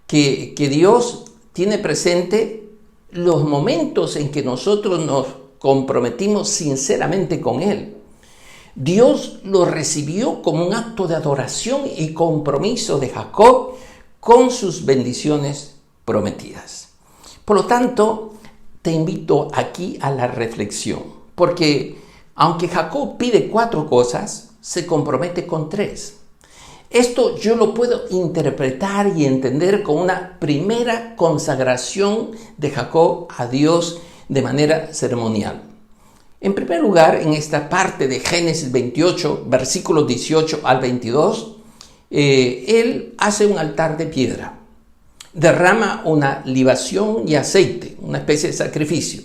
que Dios tiene presente los momentos en que nosotros nos comprometimos sinceramente con Él. Dios lo recibió como un acto de adoración y compromiso de Jacob con sus bendiciones prometidas. Por lo tanto, te invito aquí a la reflexión, porque aunque Jacob pide 4 cosas, se compromete con 3. Esto yo lo puedo interpretar y entender como una primera consagración de Jacob a Dios de manera ceremonial. En primer lugar, en esta parte de Génesis 28, versículos 18 al 22, él hace un altar de piedra, derrama una libación y aceite, una especie de sacrificio.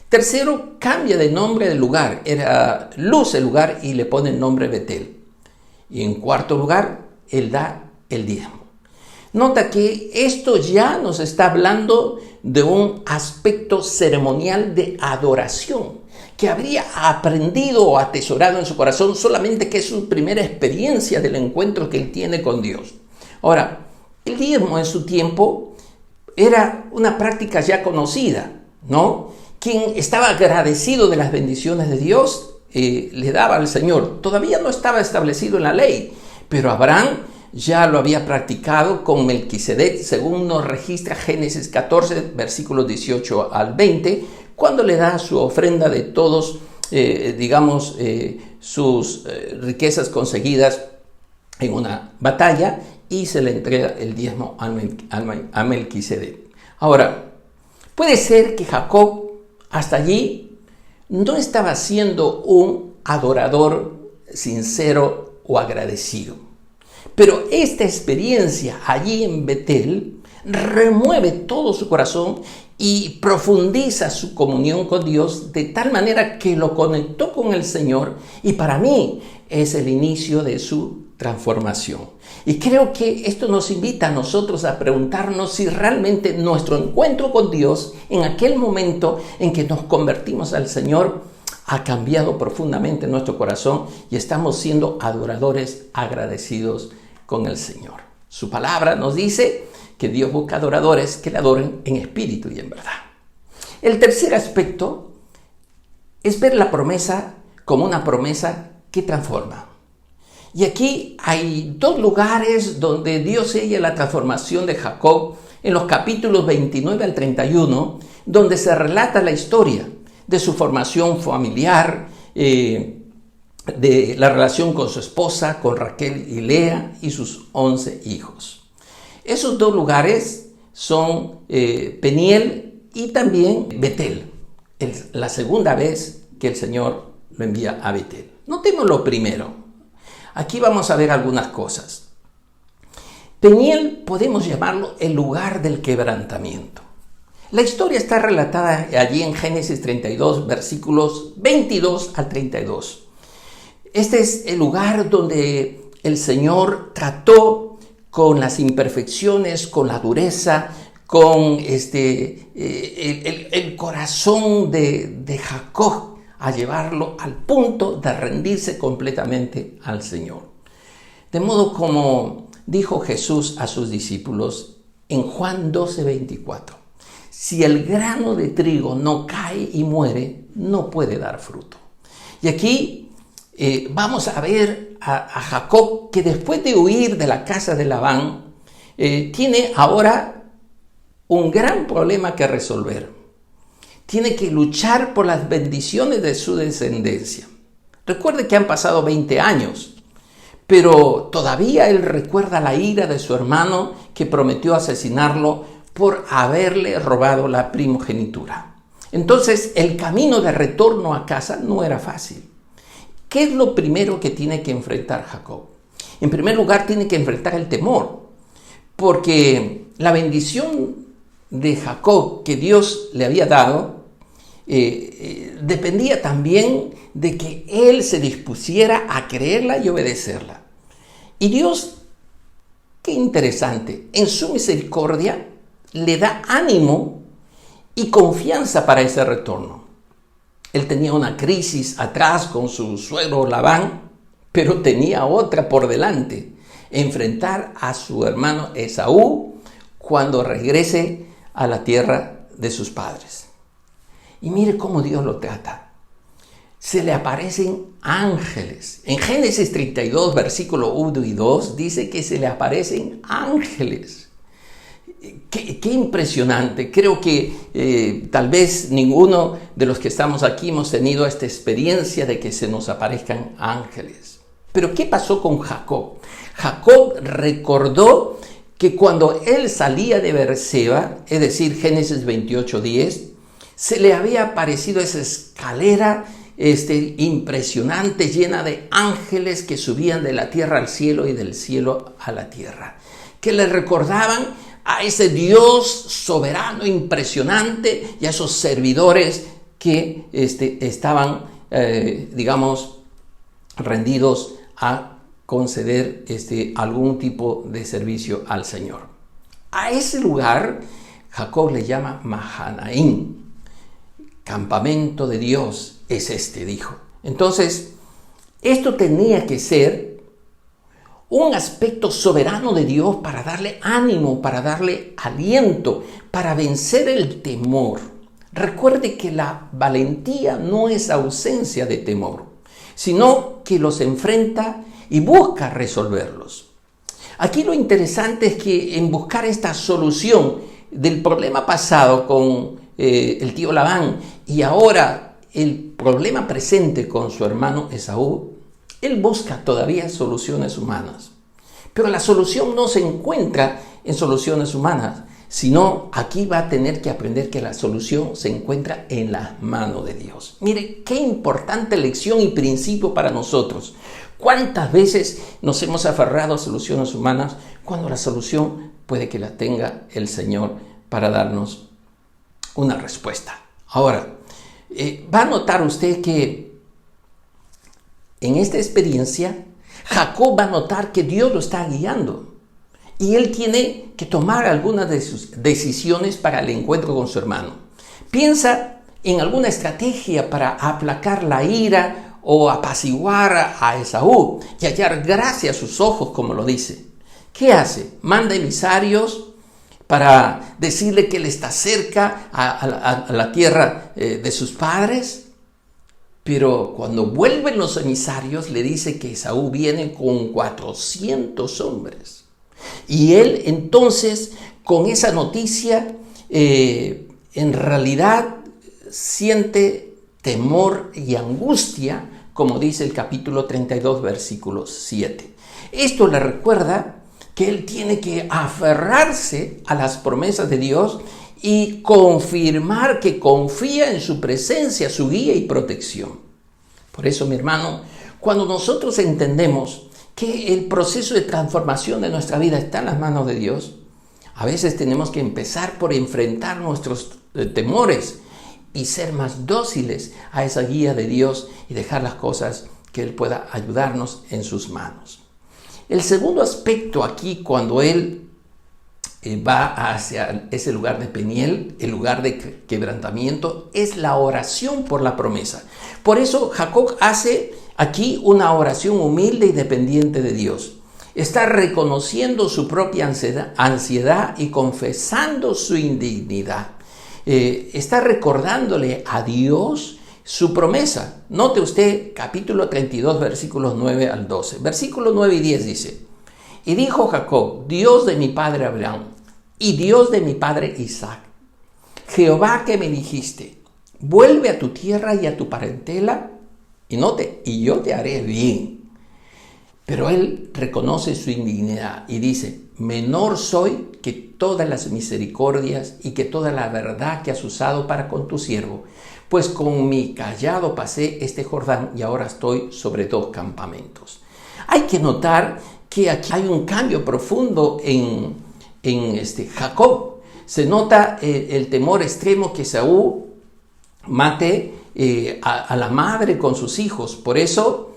Tercero, cambia de nombre del lugar, era Luz el lugar y le pone el nombre Betel. Y en cuarto lugar, él da el diezmo. Nota que esto ya nos está hablando de un aspecto ceremonial de adoración que habría aprendido o atesorado en su corazón solamente que es su primera experiencia del encuentro que él tiene con Dios. Ahora, el diezmo en su tiempo era una práctica ya conocida, ¿no? Quien estaba agradecido de las bendiciones de Dios le daba al Señor. Todavía no estaba establecido en la ley, pero Abraham ya lo había practicado con Melquisedec, según nos registra Génesis 14, versículos 18 al 20, cuando le da su ofrenda de todos, sus riquezas conseguidas en una batalla y se le entrega el diezmo a Melquisedec. Ahora, puede ser que Jacob hasta allí no estaba siendo un adorador sincero o agradecido. Pero esta experiencia allí en Betel remueve todo su corazón y profundiza su comunión con Dios de tal manera que lo conectó con el Señor y para mí es el inicio de su transformación. Y creo que esto nos invita a nosotros a preguntarnos si realmente nuestro encuentro con Dios en aquel momento en que nos convertimos al Señor ha cambiado profundamente nuestro corazón y estamos siendo adoradores agradecidos con el Señor. Su palabra nos dice que Dios busca adoradores que le adoren en espíritu y en verdad. El tercer aspecto es ver la promesa como una promesa que transforma. Y aquí hay 2 lugares donde Dios sella la transformación de Jacob en los capítulos 29 al 31, donde se relata la historia de su formación familiar, de la relación con su esposa, con Raquel y Lea y sus 11 hijos. Esos 2 lugares son Peniel y también Betel, la segunda vez que el Señor lo envía a Betel. Notemos lo primero. Aquí vamos a ver algunas cosas. Peniel podemos llamarlo el lugar del quebrantamiento. La historia está relatada allí en Génesis 32, versículos 22 al 32. Este es el lugar donde el Señor trató con las imperfecciones, con la dureza, con el corazón de Jacob, a llevarlo al punto de rendirse completamente al Señor. De modo como dijo Jesús a sus discípulos en Juan 12:24, si el grano de trigo no cae y muere, no puede dar fruto. Y aquí vamos a ver a Jacob, que después de huir de la casa de Labán, tiene ahora un gran problema que resolver. Tiene que luchar por las bendiciones de su descendencia. Recuerde que han pasado 20 años, pero todavía él recuerda la ira de su hermano que prometió asesinarlo por haberle robado la primogenitura. Entonces, el camino de retorno a casa no era fácil. ¿Qué es lo primero que tiene que enfrentar Jacob? En primer lugar, tiene que enfrentar el temor, porque la bendición de Jacob que Dios le había dado dependía también de que él se dispusiera a creerla y obedecerla. Y Dios, qué interesante, en su misericordia le da ánimo y confianza para ese retorno. Él tenía una crisis atrás con su suegro Labán, pero tenía otra por delante: enfrentar a su hermano Esaú cuando regrese a la tierra de sus padres. Y mire cómo Dios lo trata. Se le aparecen ángeles. En Génesis 32, versículo 1 y 2, dice que se le aparecen ángeles. Qué impresionante. Creo que tal vez ninguno de los que estamos aquí hemos tenido esta experiencia de que se nos aparezcan ángeles. Pero ¿qué pasó con Jacob? Jacob recordó que cuando él salía de Beerseba, es decir, Génesis 28:10, se le había aparecido esa escalera impresionante, llena de ángeles que subían de la tierra al cielo y del cielo a la tierra, que le recordaban a ese Dios soberano, impresionante, y a esos servidores que estaban, rendidos a conceder algún tipo de servicio al Señor. A ese lugar Jacob le llama Mahanaim, campamento de Dios es dijo. Entonces, esto tenía que ser un aspecto soberano de Dios para darle ánimo, para darle aliento, para vencer el temor. Recuerde que la valentía no es ausencia de temor, sino que los enfrenta y busca resolverlos. Aquí lo interesante es que en buscar esta solución del problema pasado con el tío Labán y ahora el problema presente con su hermano Esaú, él busca todavía soluciones humanas. Pero la solución no se encuentra en soluciones humanas, sino aquí va a tener que aprender que la solución se encuentra en las manos de Dios. Mire, qué importante lección y principio para nosotros. ¿Cuántas veces nos hemos aferrado a soluciones humanas cuando la solución puede que la tenga el Señor para darnos una respuesta? Ahora, va a notar usted que en esta experiencia Jacob va a notar que Dios lo está guiando y él tiene que tomar algunas de sus decisiones para el encuentro con su hermano. Piensa en alguna estrategia para aplacar la ira o apaciguar a Esaú y hallar gracia a sus ojos, como lo dice. ¿Qué hace? Manda emisarios para decirle que él está cerca a la tierra de sus padres. Pero cuando vuelven los emisarios, le dice que Esaú viene con 400 hombres. Y él entonces, con esa noticia, en realidad siente temor y angustia, como dice el capítulo 32, versículo 7. Esto le recuerda que él tiene que aferrarse a las promesas de Dios y confirmar que confía en su presencia, su guía y protección. Por eso, mi hermano, cuando nosotros entendemos que el proceso de transformación de nuestra vida está en las manos de Dios, a veces tenemos que empezar por enfrentar nuestros temores y ser más dóciles a esa guía de Dios y dejar las cosas que Él pueda ayudarnos en sus manos. El segundo aspecto aquí, cuando él va hacia ese lugar de Peniel, el lugar de quebrantamiento, es la oración por la promesa. Por eso Jacob hace aquí una oración humilde y dependiente de Dios. Está reconociendo su propia ansiedad y confesando su indignidad. está recordándole a Dios su promesa. Note usted capítulo 32, versículos 9 al 12. Versículos 9 y 10 dice: y dijo Jacob, Dios de mi padre Abraham y Dios de mi padre Isaac, Jehová que me dijiste, vuelve a tu tierra y a tu parentela, y note, y yo te haré bien. Pero él reconoce su indignidad y dice: menor soy que todas las misericordias y que toda la verdad que has usado para con tu siervo, pues con mi cayado pasé este Jordán y ahora estoy sobre 2 campamentos. Hay que notar que aquí hay un cambio profundo en Jacob. Se nota el temor extremo que Saúl mate a la madre con sus hijos. Por eso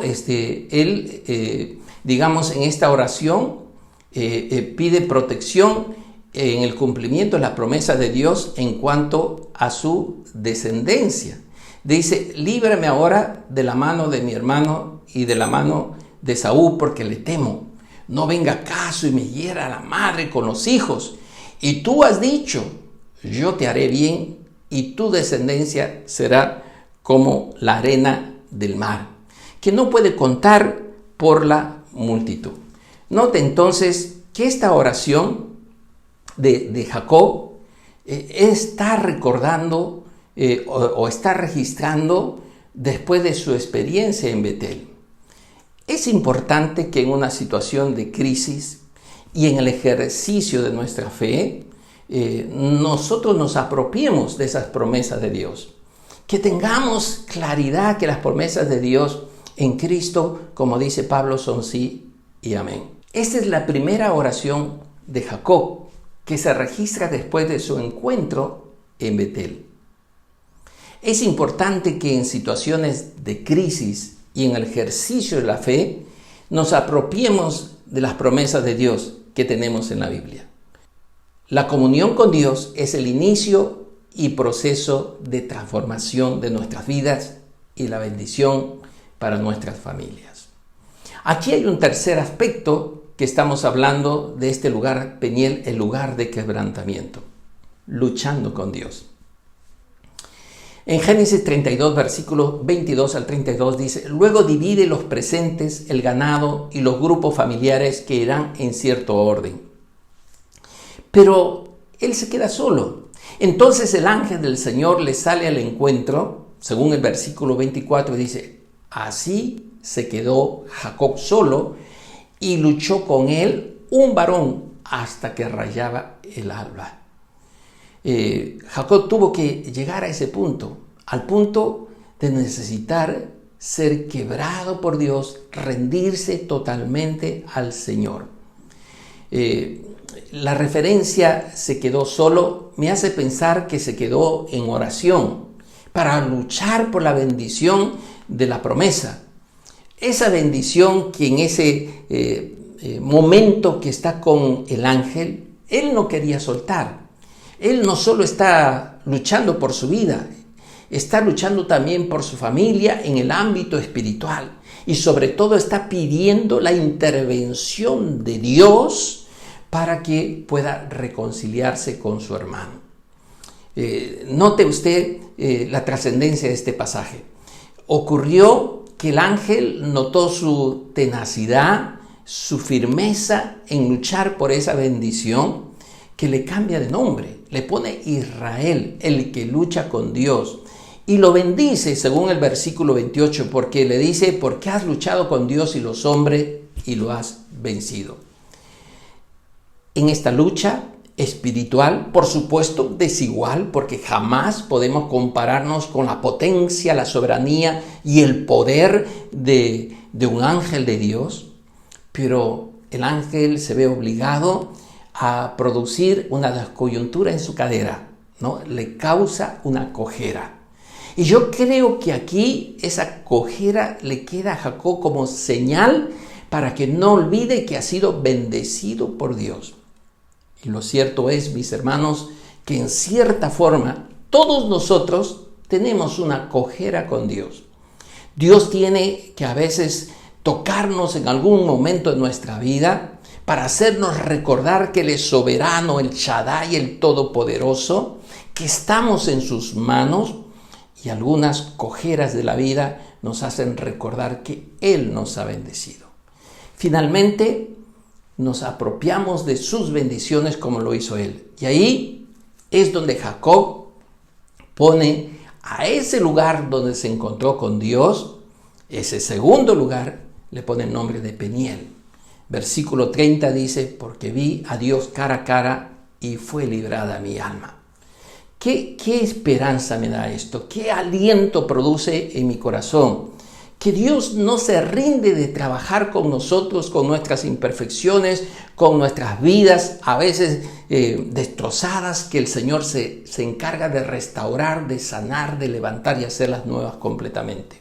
él, digamos, en esta oración pide protección en el cumplimiento de la promesa de Dios en cuanto a su descendencia. Dice: líbrame ahora de la mano de mi hermano y de la mano de Saúl, porque le temo. No venga caso y me hiera la madre con los hijos. Y tú has dicho: yo te haré bien y tu descendencia será como la arena del mar, que no puede contar por la multitud. Note entonces que esta oración de Jacob está recordando o está registrando después de su experiencia en Betel. Es importante que en una situación de crisis y en el ejercicio de nuestra fe, nosotros nos apropiemos de esas promesas de Dios. Que tengamos claridad que las promesas de Dios en Cristo, como dice Pablo, son sí y amén. Esta es la primera oración de Jacob que se registra después de su encuentro en Betel. Es importante que en situaciones de crisis y en el ejercicio de la fe nos apropiemos de las promesas de Dios que tenemos en la Biblia. La comunión con Dios es el inicio y proceso de transformación de nuestras vidas y la bendición para nuestras familias. Aquí hay un tercer aspecto que estamos hablando de este lugar, Peniel, el lugar de quebrantamiento, luchando con Dios. En Génesis 32, versículos 22 al 32 dice: luego divide los presentes, el ganado y los grupos familiares que irán en cierto orden. Pero él se queda solo. Entonces el ángel del Señor le sale al encuentro, según el versículo 24, y dice: así se quedó Jacob solo y luchó con él un varón hasta que rayaba el alba. Jacob tuvo que llegar a ese punto, al punto de necesitar ser quebrado por Dios, rendirse totalmente al Señor. La referencia "se quedó solo" me hace pensar que se quedó en oración para luchar por la bendición de la promesa. Esa bendición que en ese momento que está con el ángel, él no quería soltar. Él no solo está luchando por su vida, está luchando también por su familia en el ámbito espiritual. Y sobre todo está pidiendo la intervención de Dios para que pueda reconciliarse con su hermano. Note usted la trascendencia de este pasaje. Ocurrió que el ángel notó su tenacidad, su firmeza en luchar por esa bendición, que le cambia de nombre, le pone Israel, el que lucha con Dios, y lo bendice según el versículo 28, porque le dice: porque has luchado con Dios y los hombres y lo has vencido. En esta lucha espiritual, por supuesto, desigual, porque jamás podemos compararnos con la potencia, la soberanía y el poder de un ángel de Dios, pero el ángel se ve obligado a producir una descoyuntura en su cadera, ¿no? Le causa una cojera. Y yo creo que aquí esa cojera le queda a Jacob como señal para que no olvide que ha sido bendecido por Dios. Y lo cierto es, mis hermanos, que en cierta forma todos nosotros tenemos una cojera con Dios. Dios tiene que a veces tocarnos en algún momento de nuestra vida para hacernos recordar que Él es soberano, el Shaddai, el Todopoderoso, que estamos en sus manos y algunas cojeras de la vida nos hacen recordar que Él nos ha bendecido. Finalmente, nos apropiamos de sus bendiciones como lo hizo Él. Y ahí es donde Jacob pone a ese lugar donde se encontró con Dios, ese segundo lugar, le pone el nombre de Peniel. Versículo 30 dice, porque vi a Dios cara a cara y fue librada mi alma. ¿Qué esperanza me da esto? ¿Qué aliento produce en mi corazón? Que Dios no se rinde de trabajar con nosotros, con nuestras imperfecciones, con nuestras vidas a veces destrozadas, que el Señor se encarga de restaurar, de sanar, de levantar y hacerlas nuevas completamente.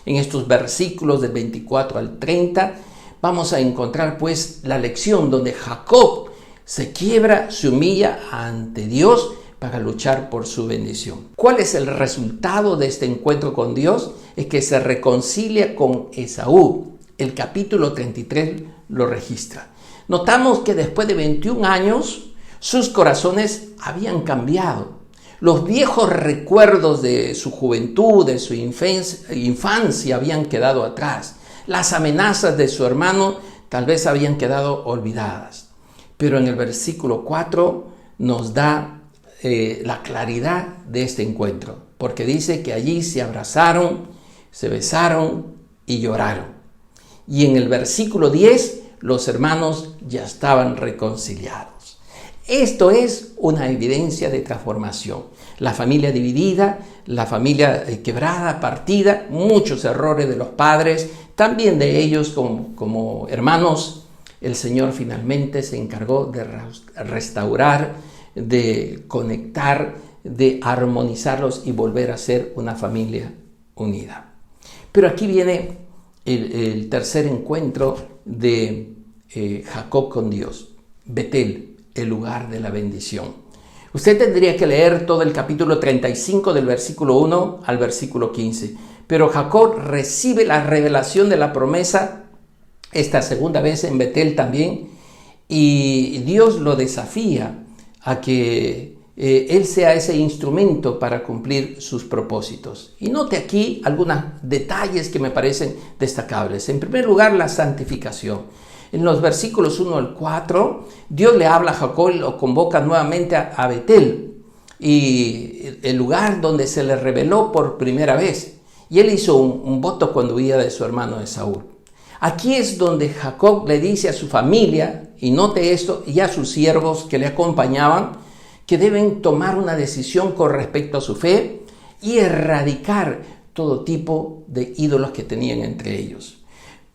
En estos versículos del 24 al 30 vamos a encontrar pues la lección donde Jacob se quiebra, se humilla ante Dios para luchar por su bendición. ¿Cuál es el resultado de este encuentro con Dios? Es que se reconcilia con Esaú. El capítulo 33 lo registra. Notamos que después de 21 años, sus corazones habían cambiado. Los viejos recuerdos de su juventud, de su infancia habían quedado atrás. Las amenazas de su hermano tal vez habían quedado olvidadas. Pero en el versículo 4 nos da la claridad de este encuentro, porque dice que allí se abrazaron, se besaron y lloraron. Y en el versículo 10, los hermanos ya estaban reconciliados. Esto es una evidencia de transformación. La familia dividida, la familia quebrada, partida, muchos errores de los padres, también de ellos como hermanos. El Señor finalmente se encargó de restaurar, de conectar, de armonizarlos y volver a ser una familia unida. Pero aquí viene el tercer encuentro de Jacob con Dios, Betel, el lugar de la bendición. Usted tendría que leer todo el capítulo 35 del versículo 1 al versículo 15, pero Jacob recibe la revelación de la promesa esta segunda vez en Betel también, y Dios lo desafía a que Él sea ese instrumento para cumplir sus propósitos. Y note aquí algunos detalles que me parecen destacables. En primer lugar, la santificación. En los versículos 1 al 4, Dios le habla a Jacob y lo convoca nuevamente a Betel, y el lugar donde se le reveló por primera vez. Y él hizo un voto cuando huía de su hermano Esaú. Aquí es donde Jacob le dice a su familia, y note esto, y a sus siervos que le acompañaban, que deben tomar una decisión con respecto a su fe y erradicar todo tipo de ídolos que tenían entre ellos.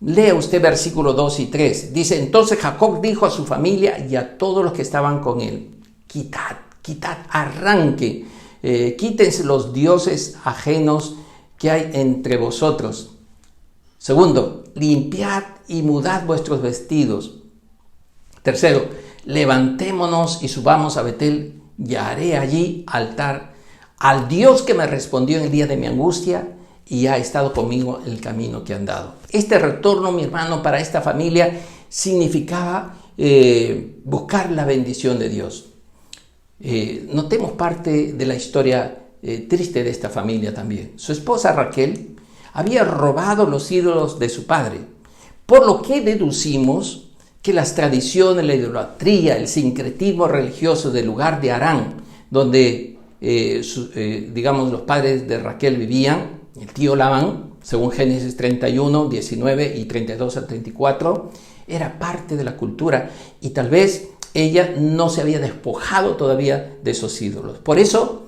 Lea usted versículos 2 y 3. Dice, entonces Jacob dijo a su familia y a todos los que estaban con él, quitad, arranquen, quítense los dioses ajenos que hay entre vosotros. Segundo, limpiad y mudad vuestros vestidos. Tercero, levantémonos y subamos a Betel y haré allí altar al Dios que me respondió en el día de mi angustia y ha estado conmigo en el camino que han dado. Este retorno, mi hermano, para esta familia significaba buscar la bendición de Dios. Notemos parte de la historia triste de esta familia también. Su esposa Raquel había robado los ídolos de su padre, por lo que deducimos que las tradiciones, la idolatría, el sincretismo religioso del lugar de Harán, donde los padres de Raquel vivían, el tío Labán, según Génesis 31, 19 y 32 al 34, era parte de la cultura y tal vez ella no se había despojado todavía de esos ídolos. Por eso,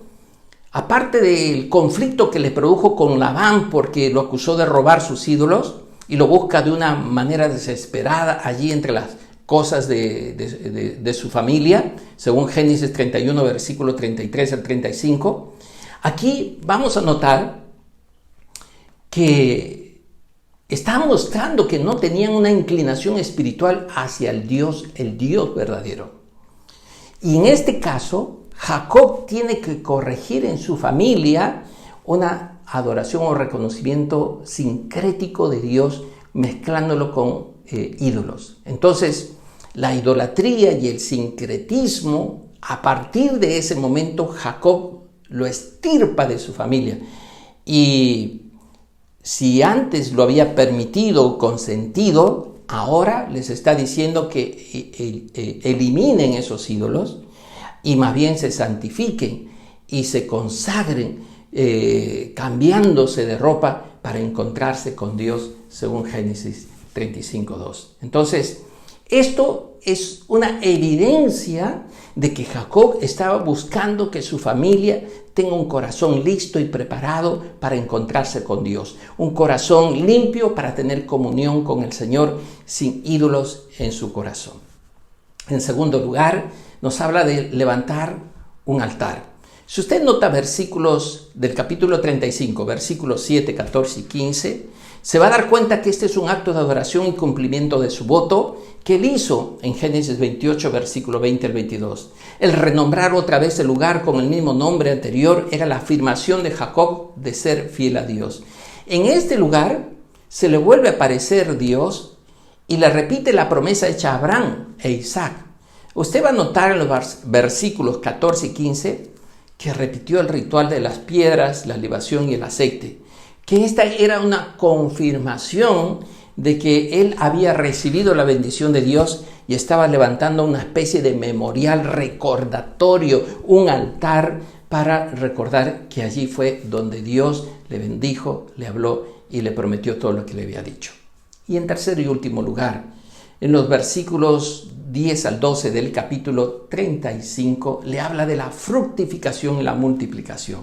aparte del conflicto que le produjo con Labán porque lo acusó de robar sus ídolos y lo busca de una manera desesperada allí entre las cosas de su familia, según Génesis 31, versículo 33 al 35, aquí vamos a notar que está mostrando que no tenían una inclinación espiritual hacia el Dios verdadero. Y en este caso, Jacob tiene que corregir en su familia una adoración o reconocimiento sincrético de Dios, mezclándolo con ídolos. Entonces, la idolatría y el sincretismo, a partir de ese momento, Jacob lo extirpa de su familia. Y si antes lo había permitido, consentido, ahora les está diciendo que eliminen esos ídolos y más bien se santifiquen y se consagren, cambiándose de ropa para encontrarse con Dios, según Génesis 35:2. Entonces, esto es una evidencia de que Jacob estaba buscando que su familia tenga un corazón listo y preparado para encontrarse con Dios. Un corazón limpio para tener comunión con el Señor sin ídolos en su corazón. En segundo lugar, nos habla de levantar un altar. Si usted nota versículos del capítulo 35, versículos 7, 14 y 15, se va a dar cuenta que este es un acto de adoración y cumplimiento de su voto que él hizo en Génesis 28, versículo 20 al 22. El renombrar otra vez el lugar con el mismo nombre anterior era la afirmación de Jacob de ser fiel a Dios. En este lugar se le vuelve a aparecer Dios y le repite la promesa hecha a Abraham e Isaac. Usted va a notar en los versículos 14 y 15 que repitió el ritual de las piedras, la libación y el aceite, que esta era una confirmación de que él había recibido la bendición de Dios y estaba levantando una especie de memorial recordatorio, un altar para recordar que allí fue donde Dios le bendijo, le habló y le prometió todo lo que le había dicho. Y en tercer y último lugar, en los versículos 10 al 12 del capítulo 35, le habla de la fructificación y la multiplicación.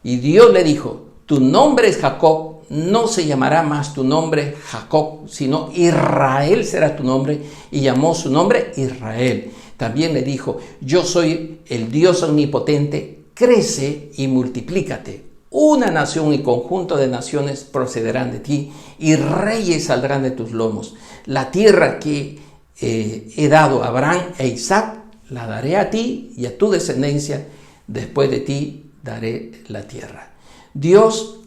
Y Dios le dijo: tu nombre es Jacob, no se llamará más tu nombre Jacob, sino Israel será tu nombre, y llamó su nombre Israel. También le dijo: yo soy el Dios omnipotente, crece y multiplícate. Una nación y conjunto de naciones procederán de ti, y reyes saldrán de tus lomos. La tierra que he dado a Abraham e Isaac, la daré a ti y a tu descendencia, después de ti daré la tierra. Dios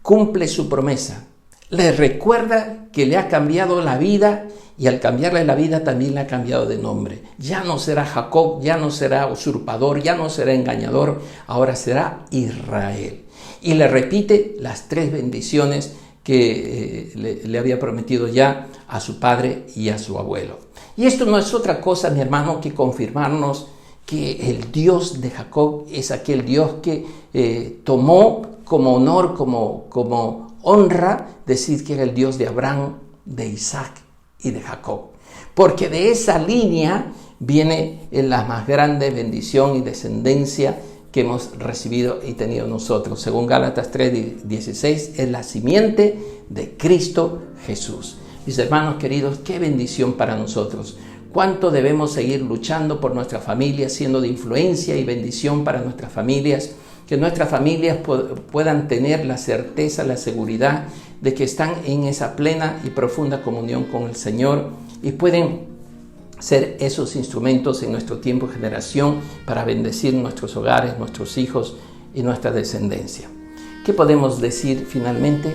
cumple su promesa, le recuerda que le ha cambiado la vida y al cambiarle la vida también le ha cambiado de nombre. Ya no será Jacob, ya no será usurpador, ya no será engañador, ahora será Israel. Y le repite las 3 bendiciones que le había prometido ya a su padre y a su abuelo. Y esto no es otra cosa, mi hermano, que confirmarnos que el Dios de Jacob es aquel Dios que tomó como honor, como honra, decir que era el Dios de Abraham, de Isaac y de Jacob. Porque de esa línea viene la más grande bendición y descendencia que hemos recibido y tenido nosotros. Según Gálatas 3:16, es la simiente de Cristo Jesús. Mis hermanos queridos, qué bendición para nosotros. Cuánto debemos seguir luchando por nuestra familia, siendo de influencia y bendición para nuestras familias, que nuestras familias puedan tener la certeza, la seguridad de que están en esa plena y profunda comunión con el Señor y pueden ser esos instrumentos en nuestro tiempo y generación para bendecir nuestros hogares, nuestros hijos y nuestra descendencia. ¿Qué podemos decir finalmente?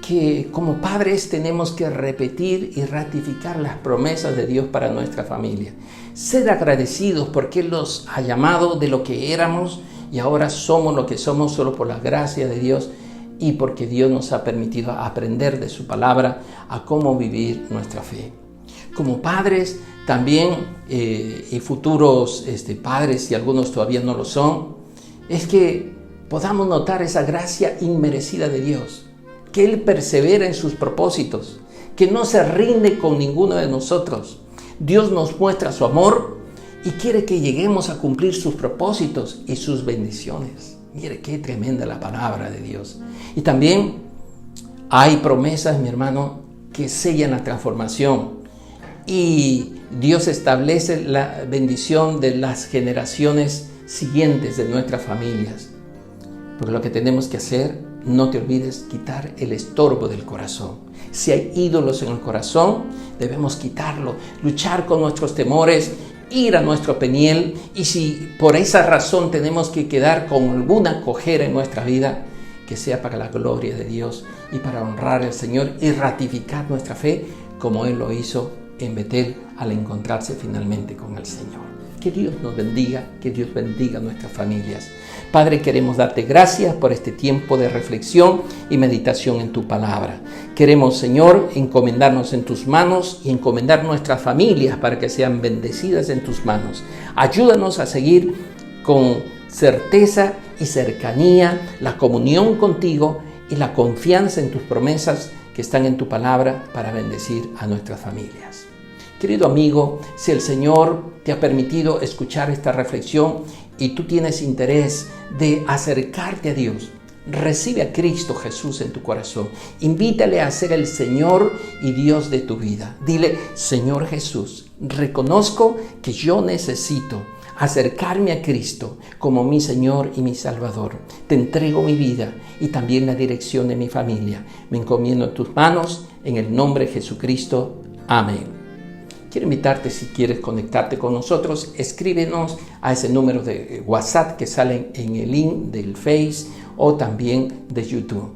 Que como padres tenemos que repetir y ratificar las promesas de Dios para nuestra familia. Ser agradecidos porque Él los ha llamado de lo que éramos y ahora somos lo que somos solo por la gracia de Dios y porque Dios nos ha permitido aprender de su palabra a cómo vivir nuestra fe. Como padres también y futuros padres, y algunos todavía no lo son, es que podamos notar esa gracia inmerecida de Dios, que Él persevera en sus propósitos, que no se rinde con ninguno de nosotros. Dios nos muestra su amor y quiere que lleguemos a cumplir sus propósitos y sus bendiciones. Mire qué tremenda la palabra de Dios. Y también hay promesas, mi hermano, que sellan la transformación. Y Dios establece la bendición de las generaciones siguientes de nuestras familias. Porque lo que tenemos que hacer, no te olvides, quitar el estorbo del corazón. Si hay ídolos en el corazón, debemos quitarlo, luchar con nuestros temores, ir a nuestro Peniel, y si por esa razón tenemos que quedar con alguna cojera en nuestra vida, que sea para la gloria de Dios y para honrar al Señor y ratificar nuestra fe como Él lo hizo en Betel al encontrarse finalmente con el Señor. Que Dios nos bendiga, que Dios bendiga a nuestras familias. Padre, queremos darte gracias por este tiempo de reflexión y meditación en tu palabra. Queremos, Señor, encomendarnos en tus manos y encomendar nuestras familias para que sean bendecidas en tus manos. Ayúdanos a seguir con certeza y cercanía la comunión contigo y la confianza en tus promesas que están en tu palabra para bendecir a nuestras familias. Querido amigo, si el Señor te ha permitido escuchar esta reflexión y tú tienes interés de acercarte a Dios, recibe a Cristo Jesús en tu corazón. Invítale a ser el Señor y Dios de tu vida. Dile: Señor Jesús, reconozco que yo necesito acercarme a Cristo como mi Señor y mi Salvador. Te entrego mi vida y también la dirección de mi familia. Me encomiendo en tus manos, en el nombre de Jesucristo. Amén. Quiero invitarte, si quieres conectarte con nosotros, escríbenos a ese número de WhatsApp que sale en el link del Face o también de YouTube.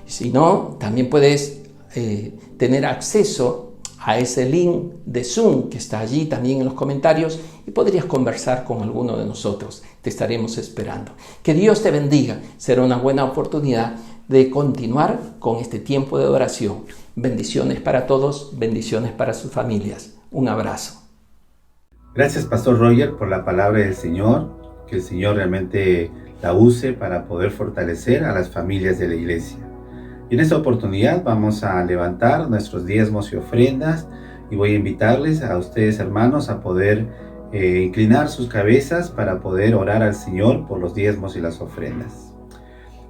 Si no, también puedes tener acceso a ese link de Zoom que está allí también en los comentarios y podrías conversar con alguno de nosotros. Te estaremos esperando. Que Dios te bendiga. Será una buena oportunidad de continuar con este tiempo de oración. Bendiciones para todos, bendiciones para sus familias. Un abrazo. Gracias, Pastor Roger, por la palabra del Señor. Que el Señor realmente la use para poder fortalecer a las familias de la iglesia. Y en esta oportunidad vamos a levantar nuestros diezmos y ofrendas. Y voy a invitarles a ustedes, hermanos, a poder inclinar sus cabezas para poder orar al Señor por los diezmos y las ofrendas.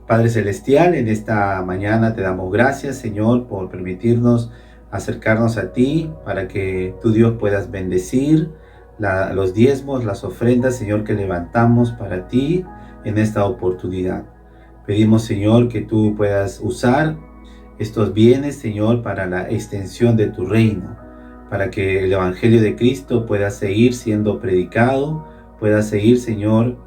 Padre Celestial, en esta mañana te damos gracias, Señor, por permitirnos acercarnos a ti para que tú, Dios, puedas bendecir los diezmos, las ofrendas, Señor, que levantamos para ti en esta oportunidad. Pedimos, Señor, que tú puedas usar estos bienes, Señor, para la extensión de tu reino, para que el Evangelio de Cristo pueda seguir siendo predicado, pueda seguir, Señor,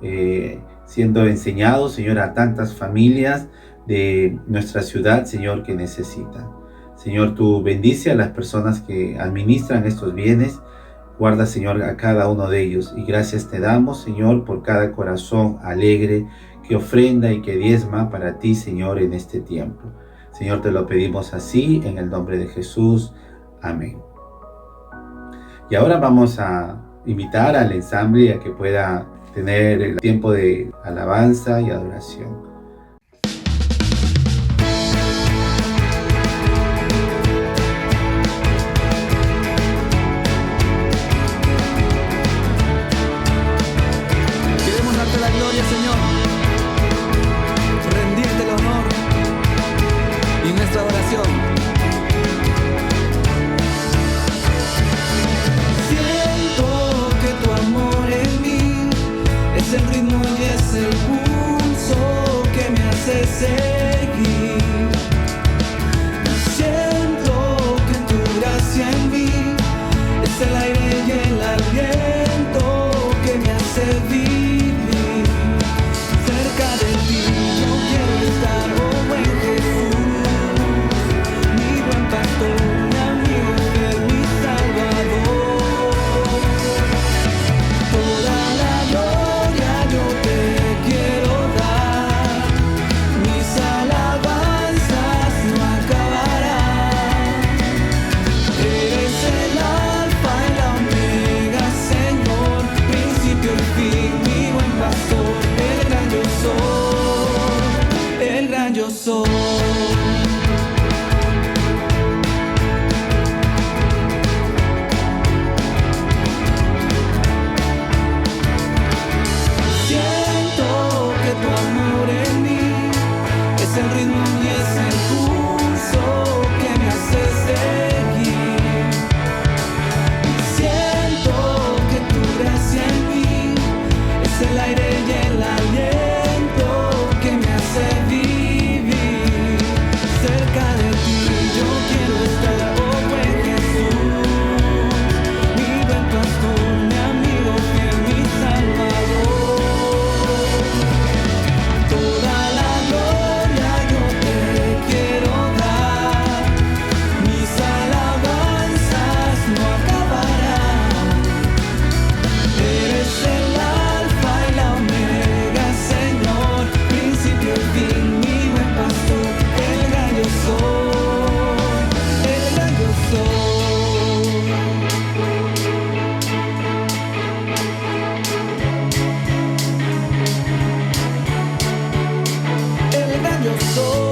siendo enseñado, Señor, a tantas familias de nuestra ciudad, Señor, que necesitan. Señor, tú bendice a las personas que administran estos bienes. Guarda, Señor, a cada uno de ellos. Y gracias te damos, Señor, por cada corazón alegre que ofrenda y que diezma para ti, Señor, en este tiempo. Señor, te lo pedimos así, en el nombre de Jesús. Amén. Y ahora vamos a invitar al ensamble a que pueda tener el tiempo de alabanza y adoración. yo soy.